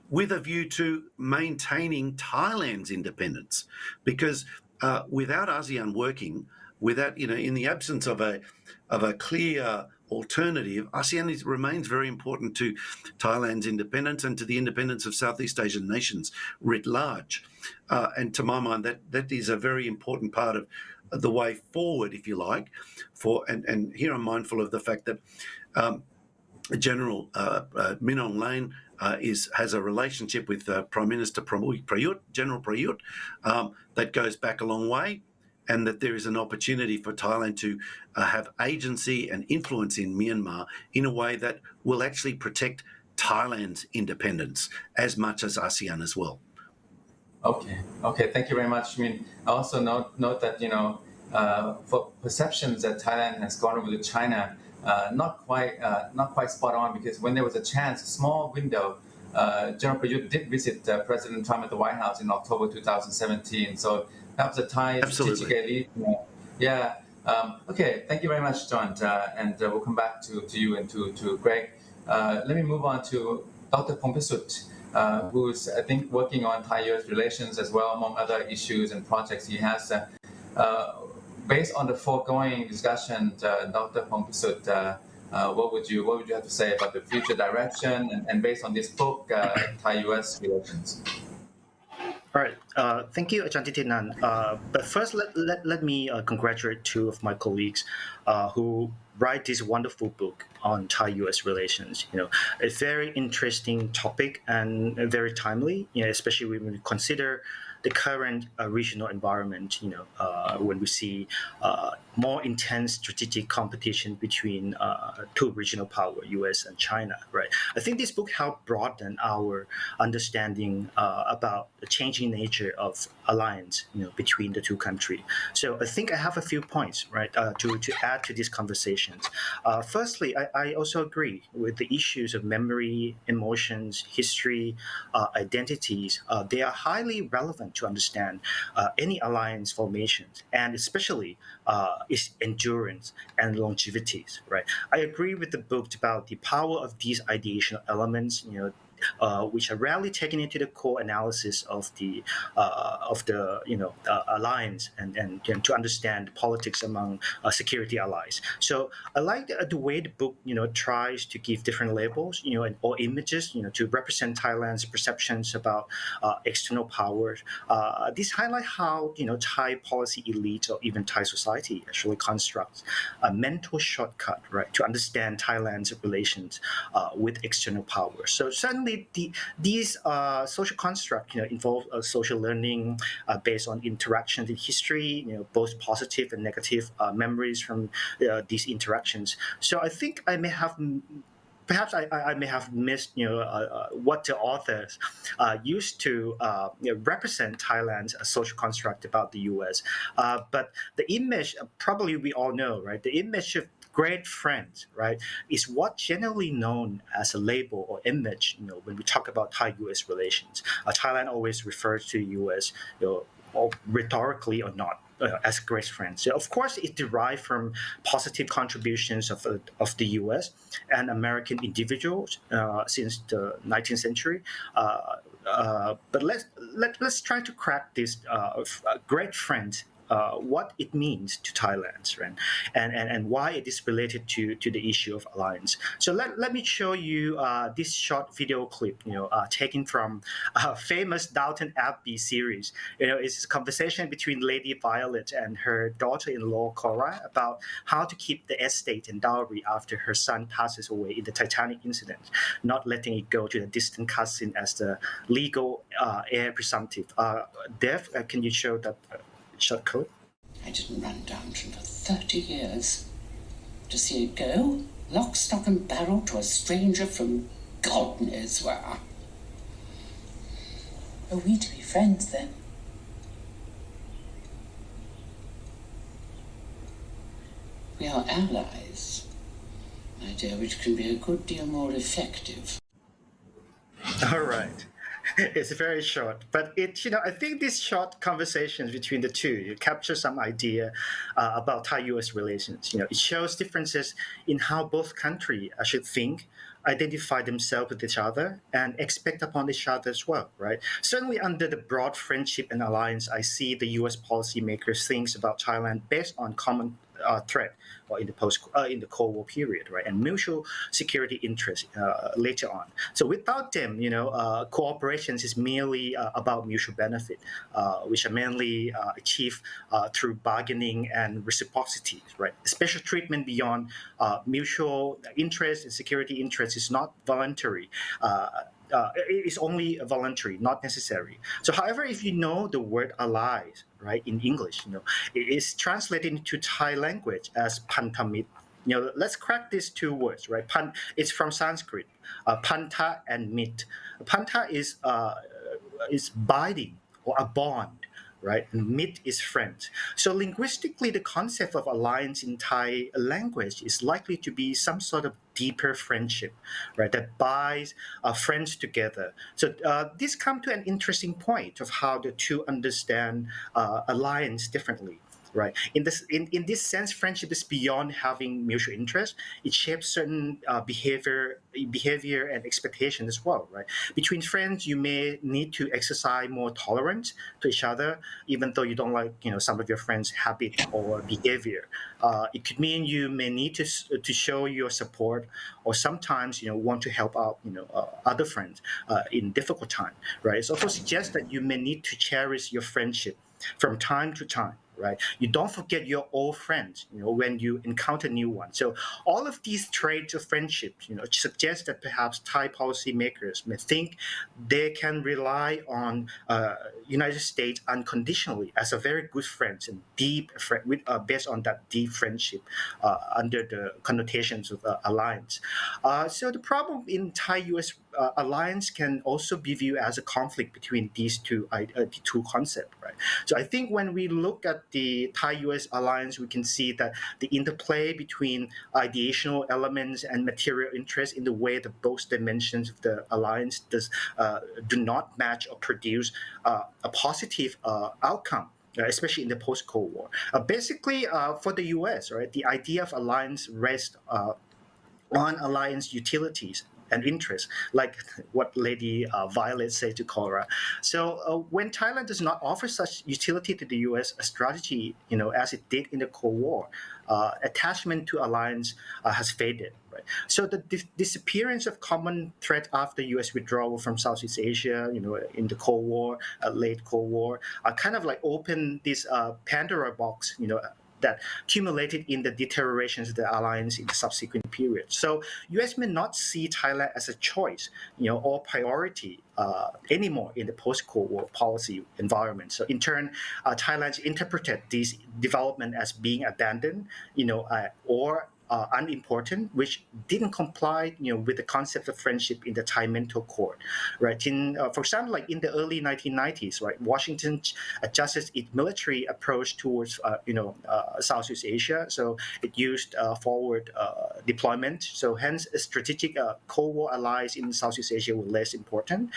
with a view to maintaining Thailand's independence. Because without ASEAN working, without, in the absence of a clear alternative, ASEAN remains very important to Thailand's independence and to the independence of Southeast Asian nations writ large. And to my mind, that is a very important part of the way forward, if you like. And here I'm mindful of the fact that General Min Aung Hlaing has a relationship with Prime Minister Prayut, General Prayut, that goes back a long way, and that there is an opportunity for Thailand to have agency and influence in Myanmar in a way that will actually protect Thailand's independence as much as ASEAN as well. Okay. Thank you very much. I mean, I also note that for perceptions that Thailand has gone over to China, not quite spot on, because when there was a chance, a small window, General Prayut did visit President Trump at the White House in October 2017. So that was a Thai strategic elite. Yeah. Okay. Thank you very much, John. And we'll come back to you and to Greg. Let me move on to Dr. Phongpitsut, who's, I think, working on Thai-US relations as well, among other issues and projects he has. Based on the foregoing discussion, Dr. Phongpitsut, what would you have to say about the future direction and based on this book, Thai-US relations? All right. Thank you, Ajahn Thitinan. But first, let me congratulate two of my colleagues who write this wonderful book on Thai-US relations. A very interesting topic and very timely, especially when we consider the current regional environment, when we see more intense strategic competition between two regional power, US and China, right? I think this book helped broaden our understanding about the changing nature of alliance, between the two countries. So I think I have a few points, right, to add to these conversations. Firstly, I also agree with the issues of memory, emotions, history, identities. They are highly relevant to understand any alliance formations, and especially its endurance and longevities, right? I agree with the book about the power of these ideational elements, which are rarely taken into the core analysis of the alliance and to understand politics among security allies. So I like the way the book tries to give different labels or images to represent Thailand's perceptions about external powers. This highlight how Thai policy elites or even Thai society actually constructs a mental shortcut, right, to understand Thailand's relations with external powers. So certainly these social constructs involve social learning based on interactions in history, both positive and negative memories from these interactions. So I think I may have perhaps I may have missed what the authors used to represent Thailand's social construct about the US. But the image, probably we all know, right? The image of great friends, right, is what generally known as a label or image, when we talk about Thai-US relations. Thailand always refers to US, or rhetorically or not, as great friends. So of course, it derived from positive contributions of the U.S. and American individuals since the 19th century. But let's try to crack this great friends. What it means to Thailand, right? and why it is related to the issue of alliance. So let me show you this short video clip, taken from a famous Downton Abbey series. It's a conversation between Lady Violet and her daughter-in-law Cora about how to keep the estate and dowry after her son passes away in the Titanic incident, not letting it go to the distant cousin as the legal heir presumptive. Dev, can you show that? Short clip. I didn't run Downton for 30 years. To see it go, lock, stock and barrel to a stranger from God knows where. Are we to be friends then? We are allies, my dear, which can be a good deal more effective. All right. It's very short, but I think these short conversations between the two capture some idea about Thai-U.S. relations. It shows differences in how both countries should think, identify themselves with each other, and expect upon each other as well, right? Certainly, under the broad friendship and alliance, I see the U.S. policymakers think about Thailand based on common threat, or in the Cold War period, right, and mutual security interests later on. So without them, cooperation is merely about mutual benefit, which are mainly achieved through bargaining and reciprocity, right? Special treatment beyond mutual interest and security interest is not voluntary. It is only voluntary, not necessary. So, however, if you know the word allies, right, in English, it is translated into Thai language as pantamit. Let's crack these two words, right? It's from Sanskrit, panta and mit. Panta is binding or a bond, right? And mit is friend. So linguistically, the concept of alliance in Thai language is likely to be some sort of deeper friendship, right? That binds friends together. So this comes to an interesting point of how the two understand alliance differently. Right. In this sense, friendship is beyond having mutual interest. It shapes certain behavior and expectation as well. Right. Between friends, you may need to exercise more tolerance to each other, even though you don't like some of your friends' habit or behavior. It could mean you may need to show your support, or sometimes want to help out other friends in difficult time. Right. It also suggests that you may need to cherish your friendship from time to time, right? You don't forget your old friends, when you encounter new ones. So all of these traits of friendship, suggest that perhaps Thai policymakers may think they can rely on United States unconditionally as a very good friend and deep friend, based on that deep friendship under the connotations of alliance. So the problem in Thai-U.S. Alliance can also be viewed as a conflict between these two concepts, right? So I think when we look at the Thai-U.S. alliance, we can see that the interplay between ideational elements and material interests in the way that both dimensions of the alliance do not match or produce a positive outcome. Especially in the post-Cold War. Basically, for the U.S., right, the idea of alliance rests on alliance utilities and interests, like what Lady Violet said to Cora. So when Thailand does not offer such utility to the U.S. strategy, as it did in the Cold War, attachment to alliance has faded. Right? So the disappearance of common threat after U.S. withdrawal from Southeast Asia, in the Cold War, late Cold War, kind of like opened this Pandora box, that accumulated in the deteriorations of the alliance in the subsequent period. So U.S. may not see Thailand as a choice, or priority anymore in the post-Cold War policy environment. So in turn, Thailand interpreted this development as being abandoned, or unimportant, which didn't comply, with the concept of friendship in the Thai mental code, right? For example, like in the early 1990s, right, Washington adjusted its military approach towards, Southeast Asia. So it used forward deployment. So hence, a strategic Cold War allies in Southeast Asia were less important.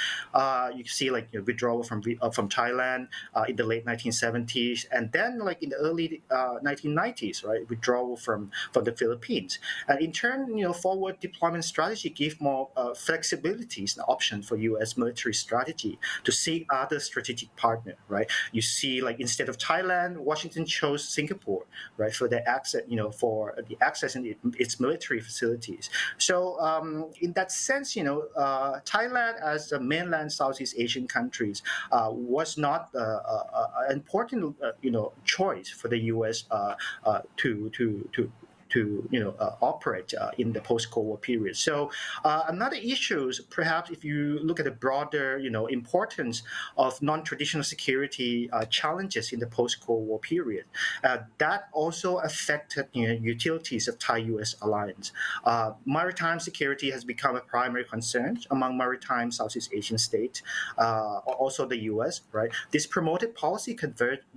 You see, like withdrawal from Thailand in the late 1970s, and then like in the early 1990s, right, withdrawal from the Philippines. And in turn, forward deployment strategy give more flexibilities and options for U.S. military strategy to seek other strategic partner, right? You see, like instead of Thailand, Washington chose Singapore, right, for the access, for the access in its military facilities. So in that sense, Thailand as a mainland Southeast Asian countries was not an important, choice for the U.S. to operate in the post-Cold War period. So another issue, perhaps if you look at the broader, importance of non-traditional security challenges in the post-Cold War period, that also affected utilities of Thai-U.S. alliance. Maritime security has become a primary concern among maritime Southeast Asian states, also the U.S., right? This promoted policy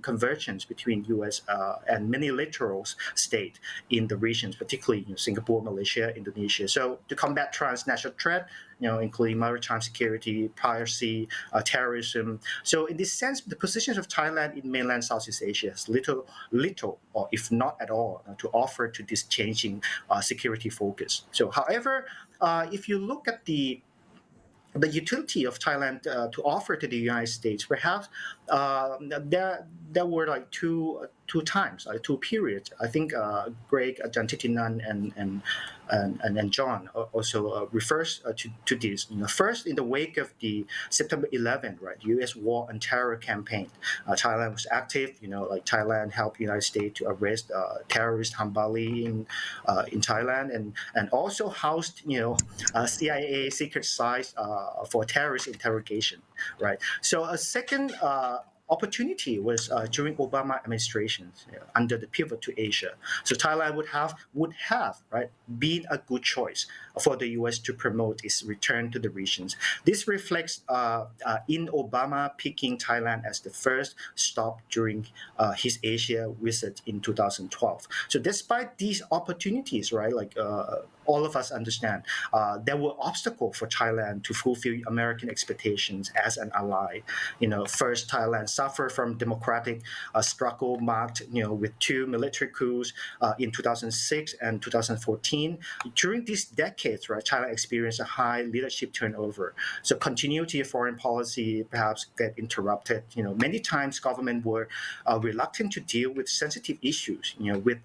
convergence between U.S. And many littoral states in the regions, particularly Singapore, Malaysia, Indonesia. So to combat transnational threat, including maritime security, piracy, terrorism. So in this sense, the positions of Thailand in mainland Southeast Asia has little, or if not at all, to offer to this changing security focus. So, however, if you look at the utility of Thailand to offer to the United States, perhaps there were like two times, two periods. I think Greg, Jan Titinan, and John also refers to this. First, in the wake of the September 11, right, U.S. war on terror campaign, Thailand was active. Like Thailand helped the United States to arrest terrorist Hambali in Thailand, and also housed CIA secret sites for terrorist interrogation, right? So a second opportunity was during Obama administrations under the pivot to Asia. So Thailand would have right been a good choice for the U.S. to promote its return to the regions. This reflects in Obama picking Thailand as the first stop during his Asia visit in 2012. So despite these opportunities, right, like all of us understand, there were obstacles for Thailand to fulfill American expectations as an ally. First, Thailand suffered from democratic struggle marked, with two military coups in 2006 and 2014. During these decades, right, Thailand experienced a high leadership turnover. So continuity of foreign policy perhaps get interrupted. Many times government were reluctant to deal with sensitive issues, with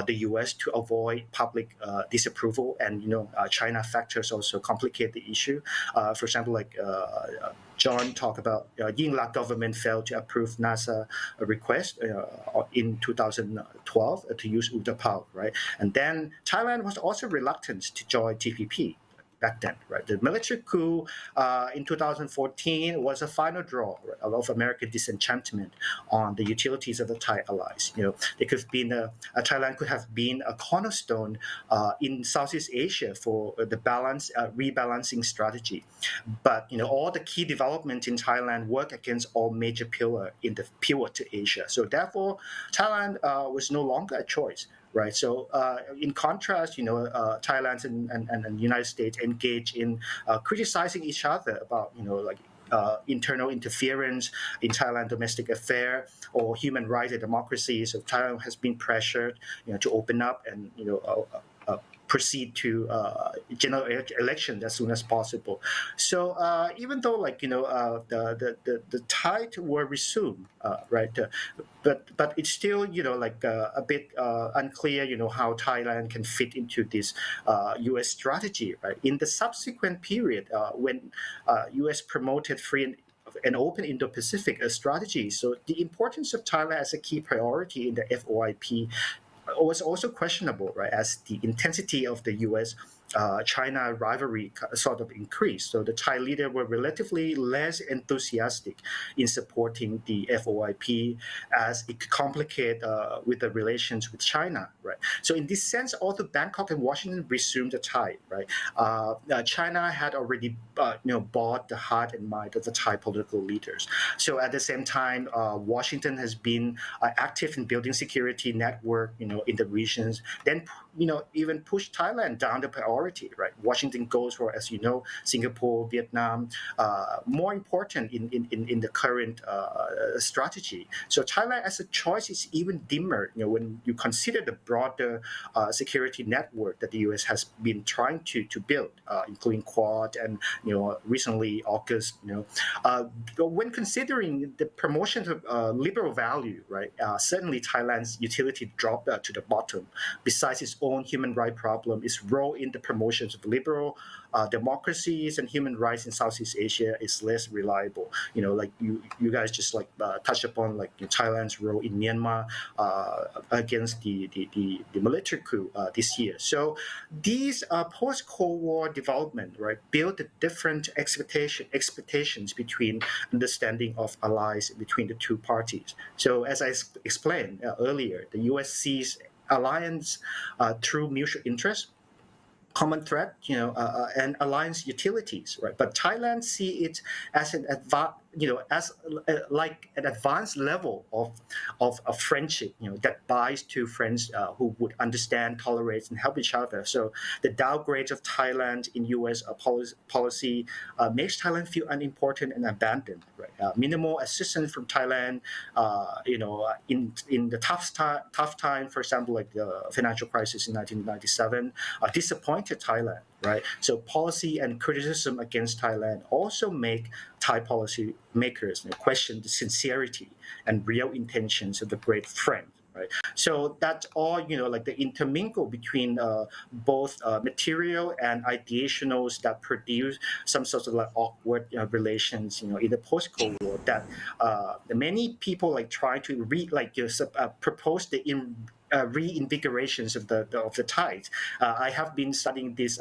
the U.S. to avoid public disapproval, and China factors also complicate the issue. For example, like John talked about Yingluck government failed to approve NASA request in 2012 to use Utapao, right? And then Thailand was also reluctant to join TPP back then, right? The military coup in 2014 was a final draw of American disenchantment on the utilities of the Thai allies. They could have been Thailand could have been a cornerstone in Southeast Asia for the rebalancing strategy. But all the key developments in Thailand work against all major pillars in the pivot to Asia. So therefore, Thailand was no longer a choice. Right. So, in contrast, Thailand and the United States engage in criticizing each other about, internal interference in Thailand domestic affair or human rights and democracy. So Thailand has been pressured, to open up and proceed to general election as soon as possible. So even though the tide were resumed, right, but it's still a bit unclear how Thailand can fit into this U.S. strategy, right? In the subsequent period, when U.S. promoted free and open Indo-Pacific strategy, so the importance of Thailand as a key priority in the FOIP was also questionable, right, as the intensity of the U.S. China rivalry sort of increased. So the Thai leaders were relatively less enthusiastic in supporting the FOIP as it could complicate with the relations with China, right? So in this sense, although Bangkok and Washington resumed the tie, right, China had already bought the heart and mind of the Thai political leaders. So at the same time, Washington has been active in building security network, in the regions. Then, even pushed Thailand down the priority, right? Washington goes for, as you know, Singapore, Vietnam, more important in the current strategy. So Thailand as a choice is even dimmer, when you consider the broader security network that the U.S. has been trying to build, including Quad and recently AUKUS. When considering the promotion of liberal value, right? Certainly Thailand's utility dropped to the bottom. Besides its own human rights problem, its role in the promotions of liberal democracies and human rights in Southeast Asia is less reliable. Like you guys just touch upon Thailand's role in Myanmar against the military coup this year. So these post-Cold War development, right, build different expectations between understanding of allies between the two parties. So as I explained earlier, the U.S. sees alliance through mutual interest, common threat, and alliance utilities, right? But Thailand see it as an as like an advanced level of friendship, that binds two friends who would understand, tolerate, and help each other. So the downgrade of Thailand in U.S. policy makes Thailand feel unimportant and abandoned. Right? Minimal assistance from Thailand, in the tough time, for example, like the financial crisis in 1997, disappointed Thailand. Right. So policy and criticism against Thailand also make Thai policy makers question the sincerity and real intentions of the great friend. Right. So that's all, like the intermingle between both material and ideationals that produce some sort of like awkward relations, in the post-Cold War, that many people like try to propose the reinvigorations of the tide. I have been studying this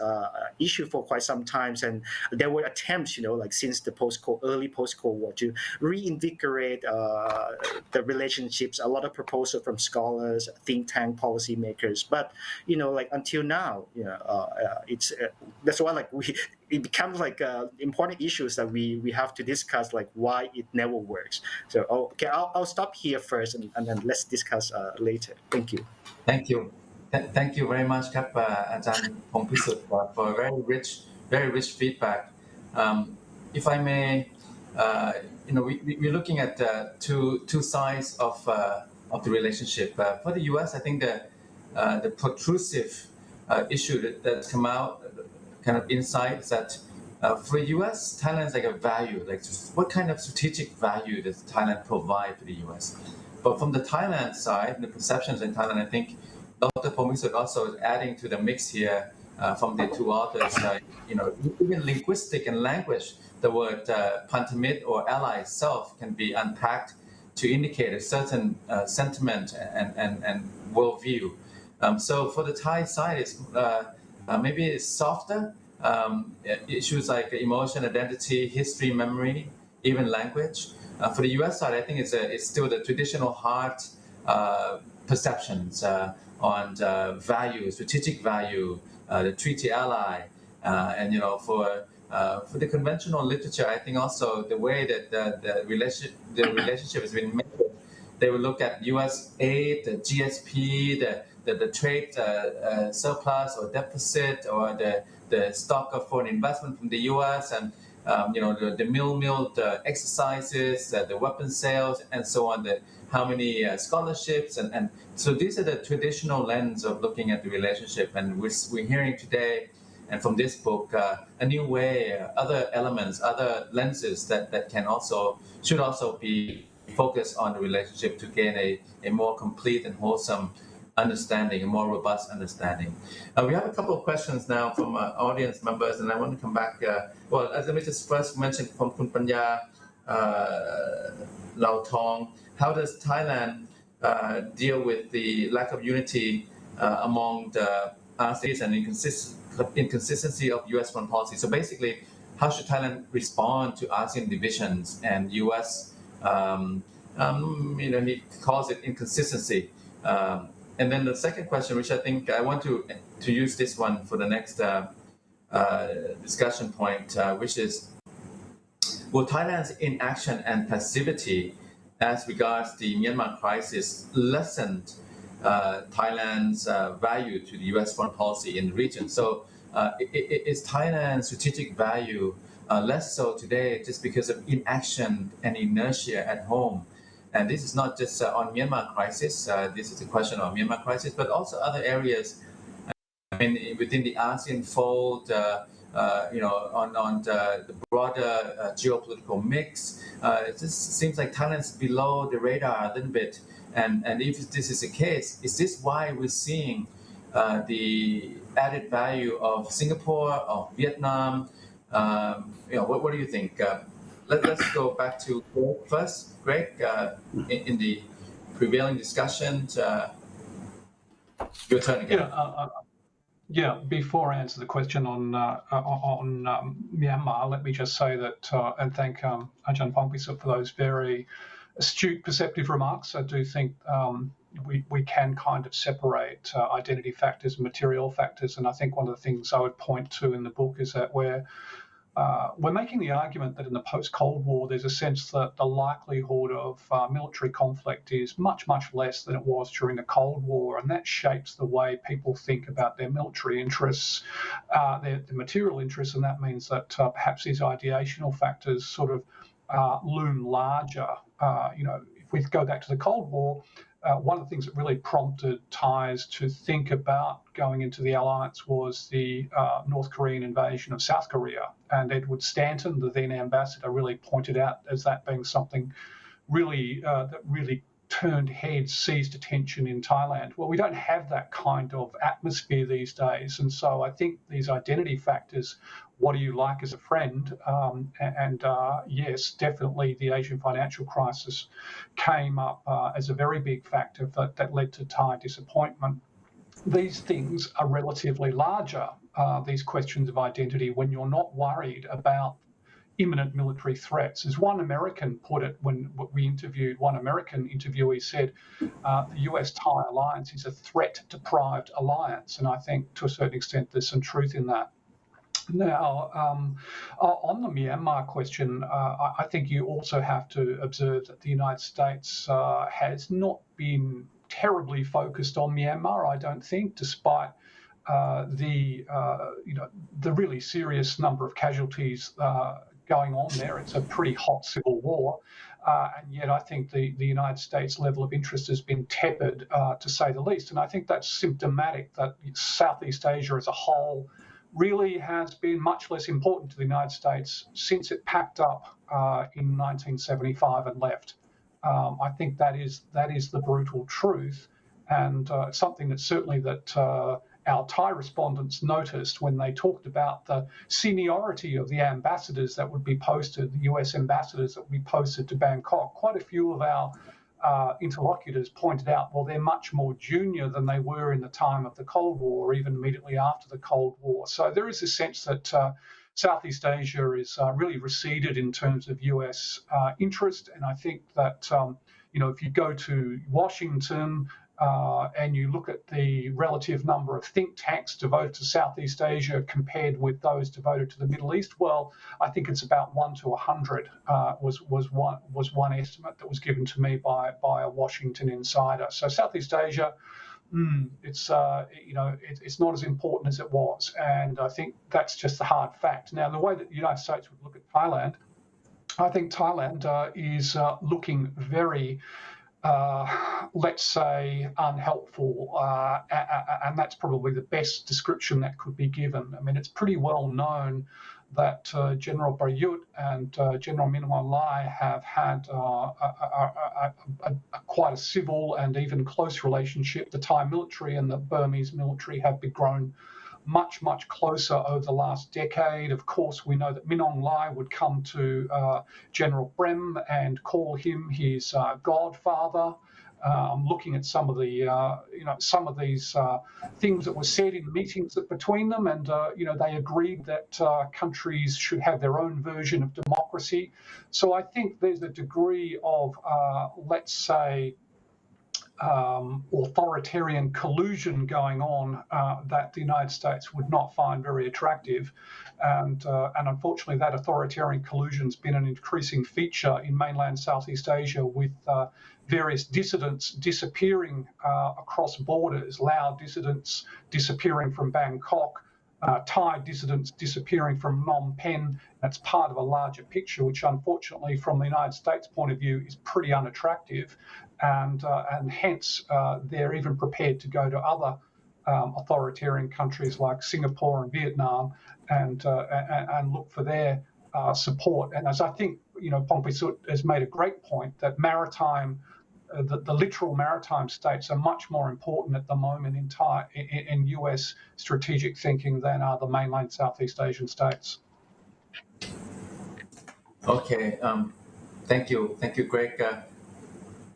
issue for quite some time, and there were attempts, like since the early post-Cold War, to reinvigorate the relationships. A lot of proposals from scholars, think tank policymakers, but like until now, it's that's why it becomes like important issues that we have to discuss, like why it never works. So okay, I'll stop here first, and then let's discuss later. Thank you. Thank you. Thank you very much ครับอาจารย์พงษ์พิสุทธิ์ for very rich feedback. If I may, we're looking at two sides of the relationship. For the U.S., I think the protrusive issue that's come out, kind of insight, is that for the U.S., Thailand is like a value. Like, what kind of strategic value does Thailand provide for the U.S.? But from the Thailand side, the perceptions in Thailand, I think Dr. Pomisuk also is adding to the mix here from the two authors. Even linguistic and language, the word Pantamit or ally itself can be unpacked to indicate a certain sentiment and worldview. So for the Thai side, it's maybe it's softer. Issues like emotion, identity, history, memory, even language. For the U.S. side, I think it's still the traditional hard perceptions on value, strategic value, the treaty ally, and for the conventional literature, I think also the way that the relationship has been made, they will look at U.S. aid, the GSP, the trade surplus or deficit, or the stock of foreign investment from the U.S. and the milled exercises, the weapon sales, and so on. How many scholarships, and so these are the traditional lens of looking at the relationship. And we're hearing today, and from this book, a new way, other elements, other lenses that should also be focused on the relationship to gain a more complete and wholesome understanding, a more robust understanding. We have a couple of questions now from audience members, and I want to come back. Let me just first mention from Kun Panya Lao Tong. How does Thailand deal with the lack of unity among the ASEAN and inconsistency of U.S. foreign policy? So basically, how should Thailand respond to ASEAN divisions and U.S. He calls it inconsistency. And then the second question, which I think I want to use this one for the next discussion point, which is, will Thailand's inaction and passivity as regards the Myanmar crisis lessened Thailand's value to the U.S. foreign policy in the region? So is Thailand's strategic value less so today just because of inaction and inertia at home? And this is not just on Myanmar crisis. This is a question of Myanmar crisis, but also other areas. I mean, within the ASEAN fold, on the broader geopolitical mix, it just seems like Thailand's below the radar a little bit. And if this is the case, is this why we're seeing the added value of Singapore, of Vietnam? What do you think? Let's go back to Greg first. Greg, in the prevailing discussions, your turn again. Before I answer the question on Myanmar, let me just say that and thank Ajahn Phongphisut for those very astute, perceptive remarks. I do think we can kind of separate identity factors and material factors, and I think one of the things I would point to in the book is that where we're making the argument that in the post-Cold War, there's a sense that the likelihood of military conflict is much, much less than it was during the Cold War, and that shapes the way people think about their military interests, their material interests, and that means that perhaps these ideational factors sort of loom larger. If we go back to the Cold War, one of the things that really prompted Thais to think about going into the alliance was the North Korean invasion of South Korea. And Edward Stanton, the then ambassador, really pointed out as that being something really that really turned heads, seized attention in Thailand. Well, we don't have that kind of atmosphere these days. And so I think these identity factors, what do you like as a friend? Yes, definitely the Asian financial crisis came up as a very big factor that led to Thai disappointment. These things are relatively larger, these questions of identity, when you're not worried about imminent military threats. As one American put it when we interviewed, one American interviewee said, the US-Thai alliance is a threat-deprived alliance. And I think to a certain extent there's some truth in that. Now, on the Myanmar question, I think you also have to observe that the United States has not been terribly focused on Myanmar, I don't think, despite the really serious number of casualties going on there. It's a pretty hot civil war. And yet I think the United States level of interest has been tepid, to say the least. And I think that's symptomatic that Southeast Asia as a whole really has been much less important to the United States since it packed up in 1975 and left. I think that is the brutal truth, and something that certainly that our Thai respondents noticed when they talked about the seniority of the ambassadors that would be posted, the US ambassadors that would be posted to Bangkok. Quite a few of our interlocutors pointed out, well, they're much more junior than they were in the time of the Cold War, or even immediately after the Cold War. So there is a sense that Southeast Asia is really receded in terms of US interest. And I think that, if you go to Washington, and you look at the relative number of think tanks devoted to Southeast Asia compared with those devoted to the Middle East, well, I think it's about 1 to 100 was one estimate that was given to me by a Washington insider. So Southeast Asia, it's not as important as it was, and I think that's just the hard fact. Now, the way that the United States would look at Thailand, I think Thailand is looking very let's say, unhelpful, and that's probably the best description that could be given. I mean, it's pretty well known that General Prayut and General Min Aung Hlaing have had quite a civil and even close relationship. The Thai military and the Burmese military have grown much, much closer over the last decade. Of course, we know that Min Aung Hlaing would come to General Prem and call him his godfather. I'm looking at some of the, some of these things that were said in meetings between them, and they agreed that countries should have their own version of democracy. So I think there's a degree of, let's say, authoritarian collusion going on that the United States would not find very attractive, and unfortunately that authoritarian collusion has been an increasing feature in mainland Southeast Asia, with various dissidents disappearing across borders, Lao dissidents disappearing from Bangkok, Thai dissidents disappearing from Phnom Penh. That's part of a larger picture, which unfortunately from the United States point of view is pretty unattractive. And hence they're even prepared to go to other authoritarian countries like Singapore and Vietnam and look for their support. And as I think, Pongpitsut has made a great point, that maritime, the literal maritime states are much more important at the moment in US strategic thinking than are the mainland Southeast Asian states. Okay, thank you, Greg.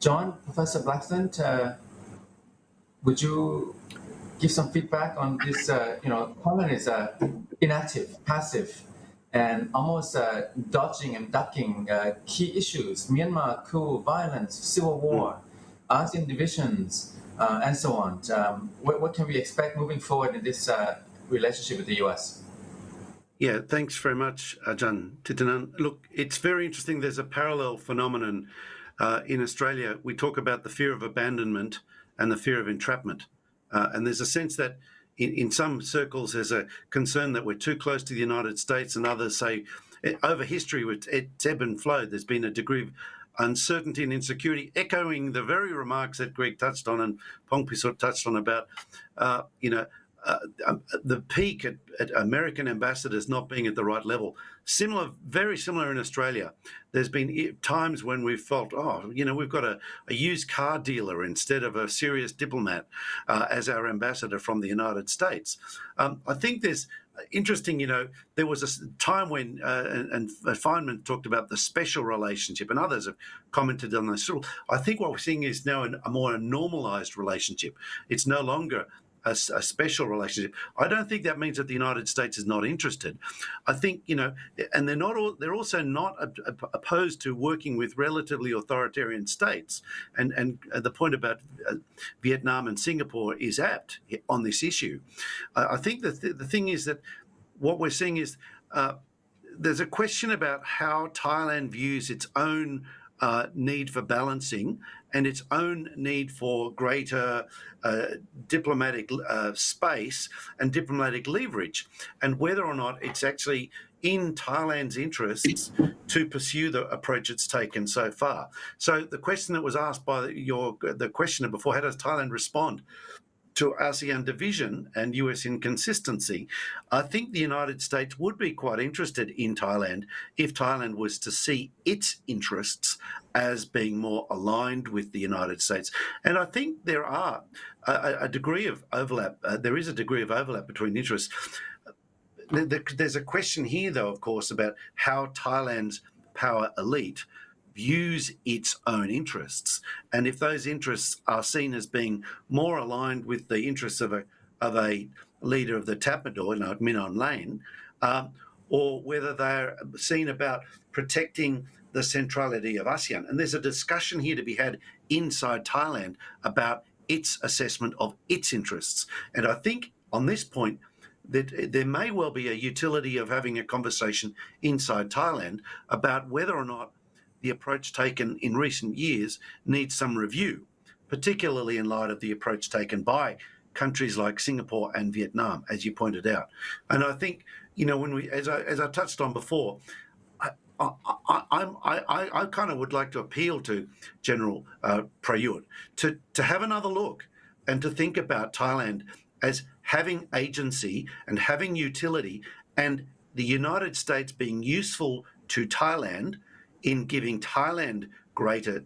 John, Professor Blackstone, would you give some feedback on this? Thailand is inactive, passive, and almost dodging and ducking key issues: Myanmar coup, violence, civil war, ASEAN divisions, and so on. What can we expect moving forward in this relationship with the US? Yeah, thanks very much, Ajahn Titinan. Look, it's very interesting. There's a parallel phenomenon in Australia. We talk about the fear of abandonment and the fear of entrapment. And there's a sense that in some circles there's a concern that we're too close to the United States, and others say over history it's ebb and flow. There's been a degree of uncertainty and insecurity, echoing the very remarks that Greg touched on and Pong Pisut touched on about, the peak at American ambassadors not being at the right level. Very similar in Australia. There's been times when we've felt, we've got a used car dealer instead of a serious diplomat as our ambassador from the United States. I think there's interesting, there was a time when, and Feynman talked about the special relationship, and others have commented on this. I think what we're seeing is now a more normalized relationship. It's no longer a special relationship. I don't think that means that the United States is not interested. I think, and they're also not opposed to working with relatively authoritarian states. And the point about Vietnam and Singapore is apt on this issue. I think the thing is that what we're seeing is there's a question about how Thailand views its own need for balancing and its own need for greater diplomatic space and diplomatic leverage, and whether or not it's actually in Thailand's interests to pursue the approach it's taken so far. So the question that was asked by the questioner before, how does Thailand respond to ASEAN division and US inconsistency? I think the United States would be quite interested in Thailand if Thailand was to see its interests as being more aligned with the United States. And I think there are a degree of overlap. There is a degree of overlap between interests. There's a question here, though, of course, about how Thailand's power elite views its own interests, and if those interests are seen as being more aligned with the interests of a leader of the Tatmadaw, Min Aung Hlaing, or whether they're seen about protecting the centrality of ASEAN. And there's a discussion here to be had inside Thailand about its assessment of its interests. And I think on this point that there may well be a utility of having a conversation inside Thailand about whether or not the approach taken in recent years needs some review, particularly in light of the approach taken by countries like Singapore and Vietnam, as you pointed out. And I think, when we, as I touched on before, I kind of would like to appeal to General Prayut to have another look and to think about Thailand as having agency and having utility, and the United States being useful to Thailand in giving Thailand greater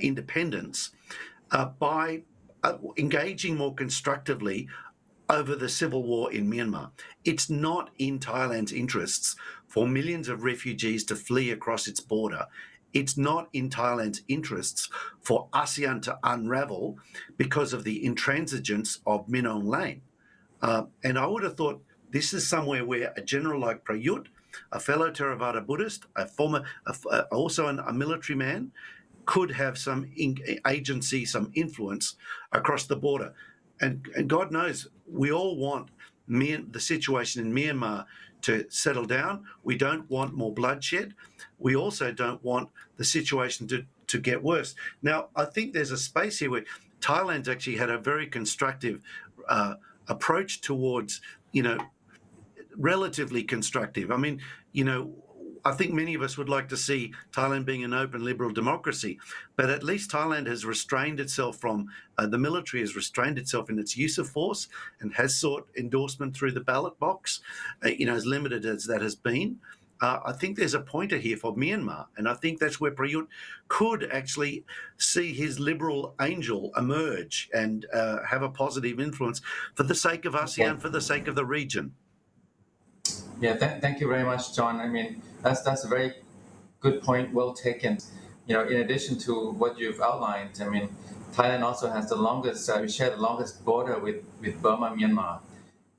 independence by engaging more constructively over the civil war in Myanmar. It's not in Thailand's interests for millions of refugees to flee across its border. It's not in Thailand's interests for ASEAN to unravel because of the intransigence of Min Aung Hlaing. And I would have thought this is somewhere where a general like Prayut, a fellow Theravada Buddhist, also a military man, could have some agency, some influence across the border. And God knows, we all want the situation in Myanmar to settle down. We don't want more bloodshed. We also don't want the situation to get worse. Now, I think there's a space here where Thailand's actually had a very constructive approach towards, relatively constructive. I mean, I think many of us would like to see Thailand being an open liberal democracy, but at least Thailand has restrained itself from, the military has restrained itself in its use of force and has sought endorsement through the ballot box, as limited as that has been. I think there's a pointer here for Myanmar, and I think that's where Prayut could actually see his liberal angel emerge and have a positive influence for the sake of ASEAN, for the sake of the region. Yeah, thank you very much, John. I mean, that's a very good point, well taken. In addition to what you've outlined, I mean, Thailand also has the longest, we share the longest border with Burma, Myanmar.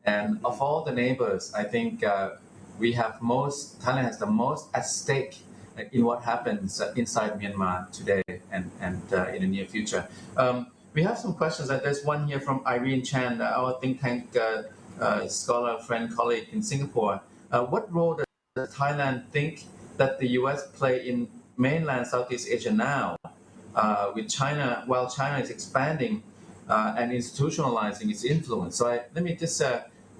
And of all the neighbors, I think Thailand has the most at stake in what happens inside Myanmar today and in the near future. We have some questions. There's one here from Irene Chan, our think tank scholar, friend, colleague in Singapore. What role does Thailand think that the U.S. play in mainland Southeast Asia now, with China, while China is expanding and institutionalizing its influence? So let me just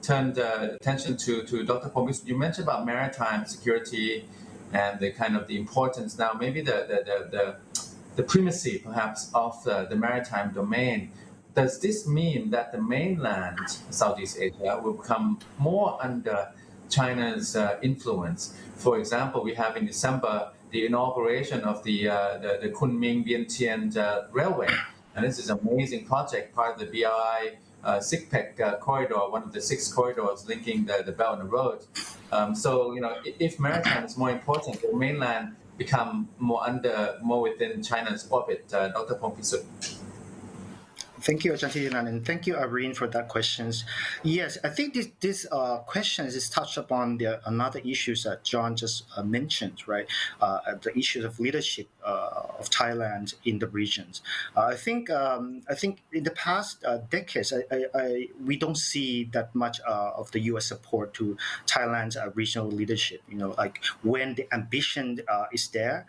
turn the attention to Dr. Pompisu. You mentioned about maritime security and the kind of the importance now, maybe the primacy perhaps of the maritime domain. Does this mean that the mainland Southeast Asia will become more under China's influence? For example, we have in December the inauguration of the Kunming-Vientiane railway, and this is an amazing project, part of the BRI SIGPEC corridor, one of the 6 corridors linking the Belt and the Road. So, if maritime is more important, the mainland become more within China's orbit. Dr. Pompisu. Thank you, Ajahn Thitinan, and thank you, Irene, for that questions. Yes, I think this questions is touched upon another issues that John just mentioned, right? The issues of leadership of Thailand in the regions. I think in the past decades, we don't see that much of the U.S. support to Thailand's regional leadership. Like when the ambition is there,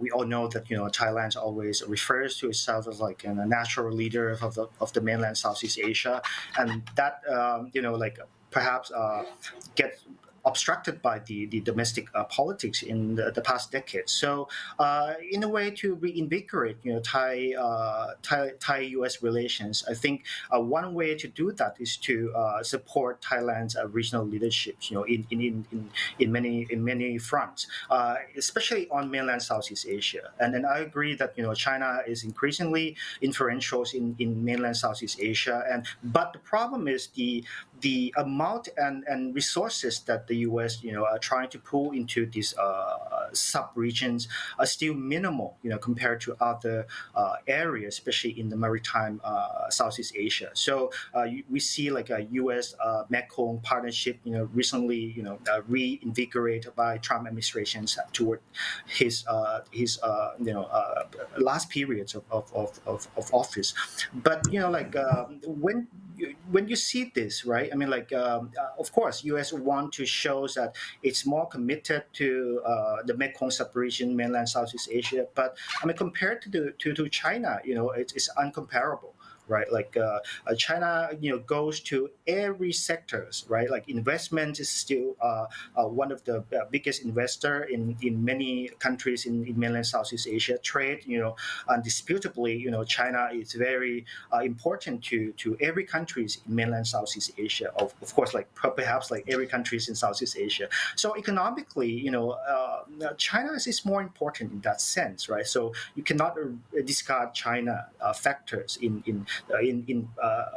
we all know that Thailand always refers to itself as like a natural leader of the mainland Southeast Asia, and that perhaps gets obstructed by the domestic politics in the past decades. So, in a way to reinvigorate, Thai-U.S. relations, I think one way to do that is to support Thailand's regional leadership, in many fronts, especially on mainland Southeast Asia. And I agree that China is increasingly influential in mainland Southeast Asia, but the problem is the amount and resources that the U.S. Are trying to pull into these sub-regions are still minimal, compared to other areas, especially in the maritime Southeast Asia. So we see like a U.S. Mekong partnership, recently, reinvigorated by Trump administrations toward his last periods of office. But when you see this, right? I mean, of course, U.S. want to show that it's more committed to the Mekong sub-region, mainland Southeast Asia. But I mean, compared to China, it's uncomparable. Right, China, goes to every sectors, right? Like investment is still one of the biggest investor in many countries in mainland Southeast Asia. Trade, undisputably, China is very important to every countries in mainland Southeast Asia. Of course, perhaps every countries in Southeast Asia. So economically, China is more important in that sense, right? So you cannot discard China factors in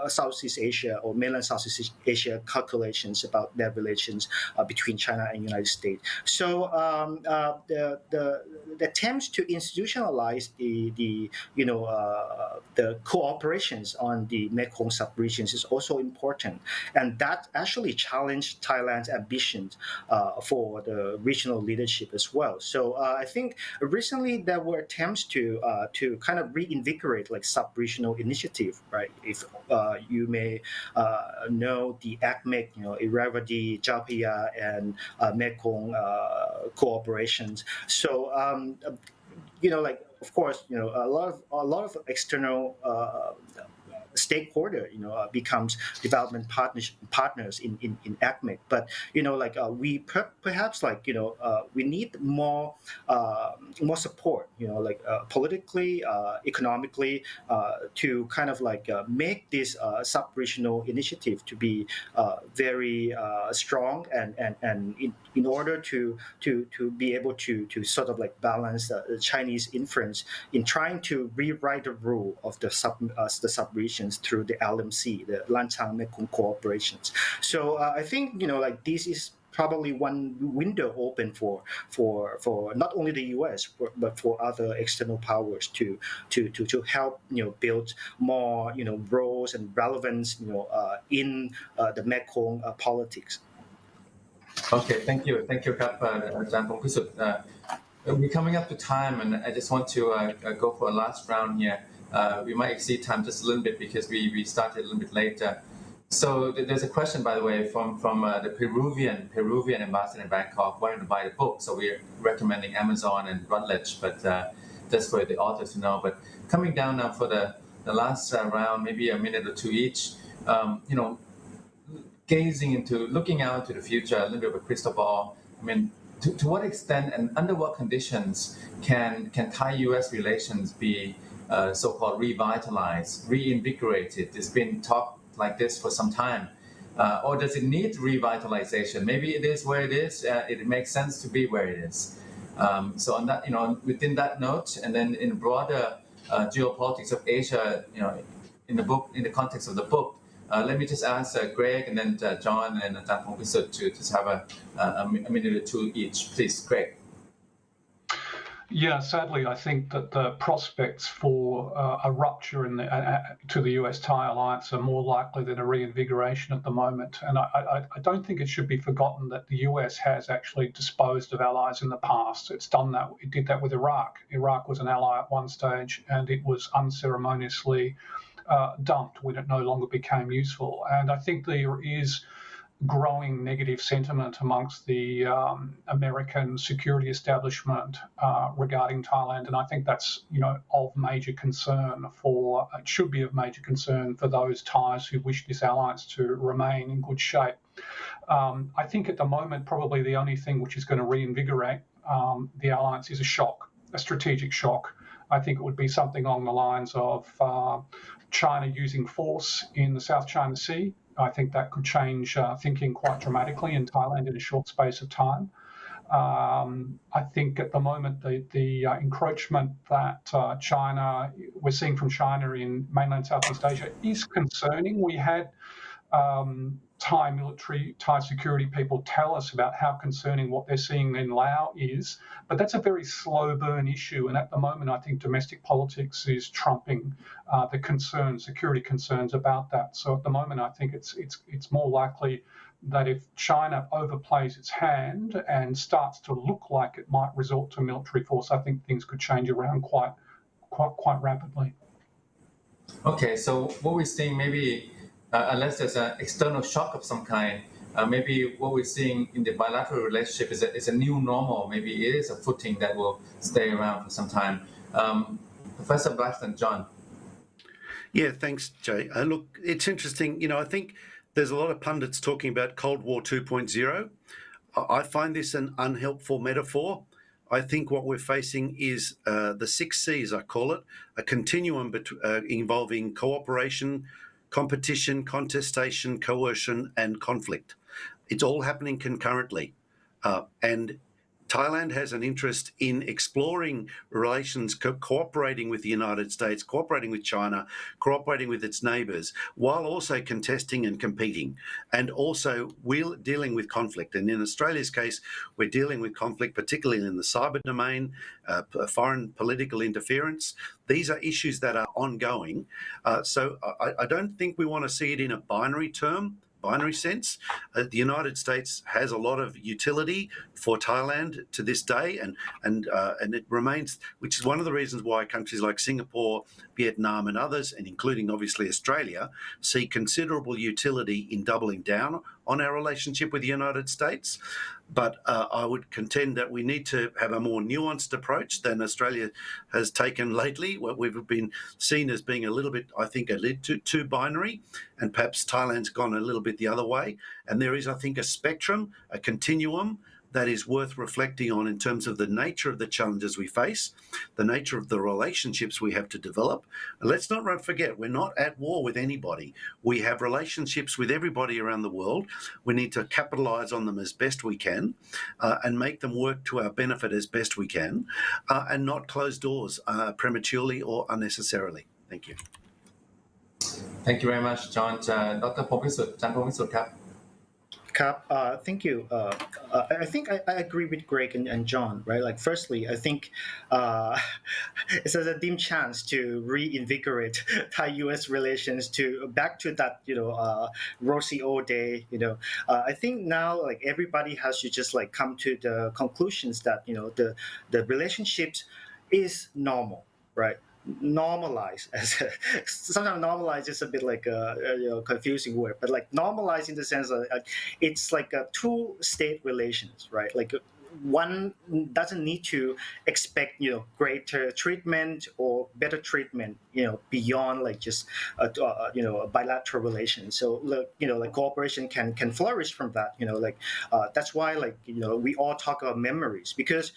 Southeast Asia or mainland Southeast Asia calculations about their relations between China and United States. So the attempts to institutionalize the cooperations on the Mekong sub-regions is also important, and that actually challenged Thailand's ambitions for the regional leadership as well. So I think recently there were attempts to kind of reinvigorate sub-regional initiative, right? If you may know the ACMEC, Irrawaddy, Chao Phraya, and Mekong cooperations. So of course, a lot of external stakeholder, becomes development partners in ACMEC. But we perhaps we need more support, politically, economically, to kind of make this sub-regional initiative to be very strong and in order to be able to sort of balance the Chinese influence in trying to rewrite the rule of the sub-region through the LMC, the Lanchang Mekong cooperations. So I think this is probably one window open for not only the U.S. but for other external powers to help build more roles and relevance in the Mekong politics. Okay, thank you, Kap, Ajahn Pongpisu. We're coming up to time, and I just want to go for a last round here. We might exceed time just a little bit because we started a little bit later. So there's a question, by the way, from the Peruvian ambassador in Bangkok wanting to buy the book. So we're recommending Amazon and Routledge, but that's for the authors to know. But coming down now for the last round, maybe a minute or two each. Looking out into the future, a little bit of a crystal ball. I mean, to what extent and under what conditions can Thai-U.S. relations be so-called revitalized, reinvigorated? It's been talked like this for some time. Or does it need revitalization? Maybe it is where it is. It makes sense to be where it is. So on that, within that note, and then in broader geopolitics of Asia, in the context of the book, let me just ask Greg and then John and Ajahn Pongpisit to just have a minute or two each, please. Greg. Yeah, sadly, I think that the prospects for a rupture to the US-Thai alliance are more likely than a reinvigoration at the moment. And I don't think it should be forgotten that the US has actually disposed of allies in the past. It's done that. It did that with Iraq. Iraq was an ally at one stage, and it was unceremoniously dumped when it no longer became useful. And I think there is growing negative sentiment amongst the American security establishment regarding Thailand, and I think that's of major concern it should be of major concern for those Thais who wish this alliance to remain in good shape. I think at the moment probably the only thing which is going to reinvigorate the alliance is a strategic shock. I think it would be something along the lines of China using force in the South China Sea. I think that could change thinking quite dramatically in Thailand in a short space of time. I think at the moment the encroachment that we're seeing from China in mainland Southeast Asia is concerning. We had Thai security people tell us about how concerning what they're seeing in Laos is, but that's a very slow burn issue. And at the moment, I think domestic politics is trumping the security concerns about that. So at the moment, I think it's more likely that if China overplays its hand and starts to look like it might resort to military force, I think things could change around quite rapidly. Okay, so what we're seeing maybe. Unless there's an external shock of some kind, maybe what we're seeing in the bilateral relationship is a new normal. Maybe it is a footing that will stay around for some time. Professor Blackstone, John. Yeah, thanks, Jay. Look, it's interesting. I think there's a lot of pundits talking about Cold War 2.0. I find this an unhelpful metaphor. I think what we're facing is the 6 C's, I call it, a continuum involving cooperation, competition, contestation, coercion, and conflict. It's all happening concurrently. And Thailand has an interest in exploring relations, cooperating with the United States, cooperating with China, cooperating with its neighbours, while also contesting and competing, and also we're dealing with conflict. And in Australia's case, we're dealing with conflict, particularly in the cyber domain, foreign political interference. These are issues that are ongoing. So I don't think we want to see it in a binary sense. The United States has a lot of utility for Thailand to this day, and it remains, which is one of the reasons why countries like Singapore, Vietnam, and others, and including obviously Australia, see considerable utility in doubling down on our relationship with the United States. But I would contend that we need to have a more nuanced approach than Australia has taken lately. What we've been seen as being a little bit, I think, a little too binary, and perhaps Thailand's gone a little bit the other way. And there is, I think, a spectrum, a continuum that is worth reflecting on in terms of the nature of the challenges we face, the nature of the relationships we have to develop. And let's not forget, we're not at war with anybody. We have relationships with everybody around the world. We need to capitalise on them as best we can and make them work to our benefit as best we can and not close doors prematurely or unnecessarily. Thank you. Thank you very much, John. Dr. Pongpisit, Ajahn Pongpisit, thank you. I think I agree with Greg and John, right? Like, firstly, I think it's a dim chance to reinvigorate Thai-U.S. relations back to that, rosy old day. I think now, like, everybody has to just come to the conclusions that the relationships is normal, right? normalize as sometimes normalize is a bit like a confusing word, but like normalize in the sense that it's like a two-state relations, right? Like one doesn't need to expect greater treatment or better treatment beyond like just a bilateral relation. So like cooperation can flourish from that. Like that's why like we all talk about memories, because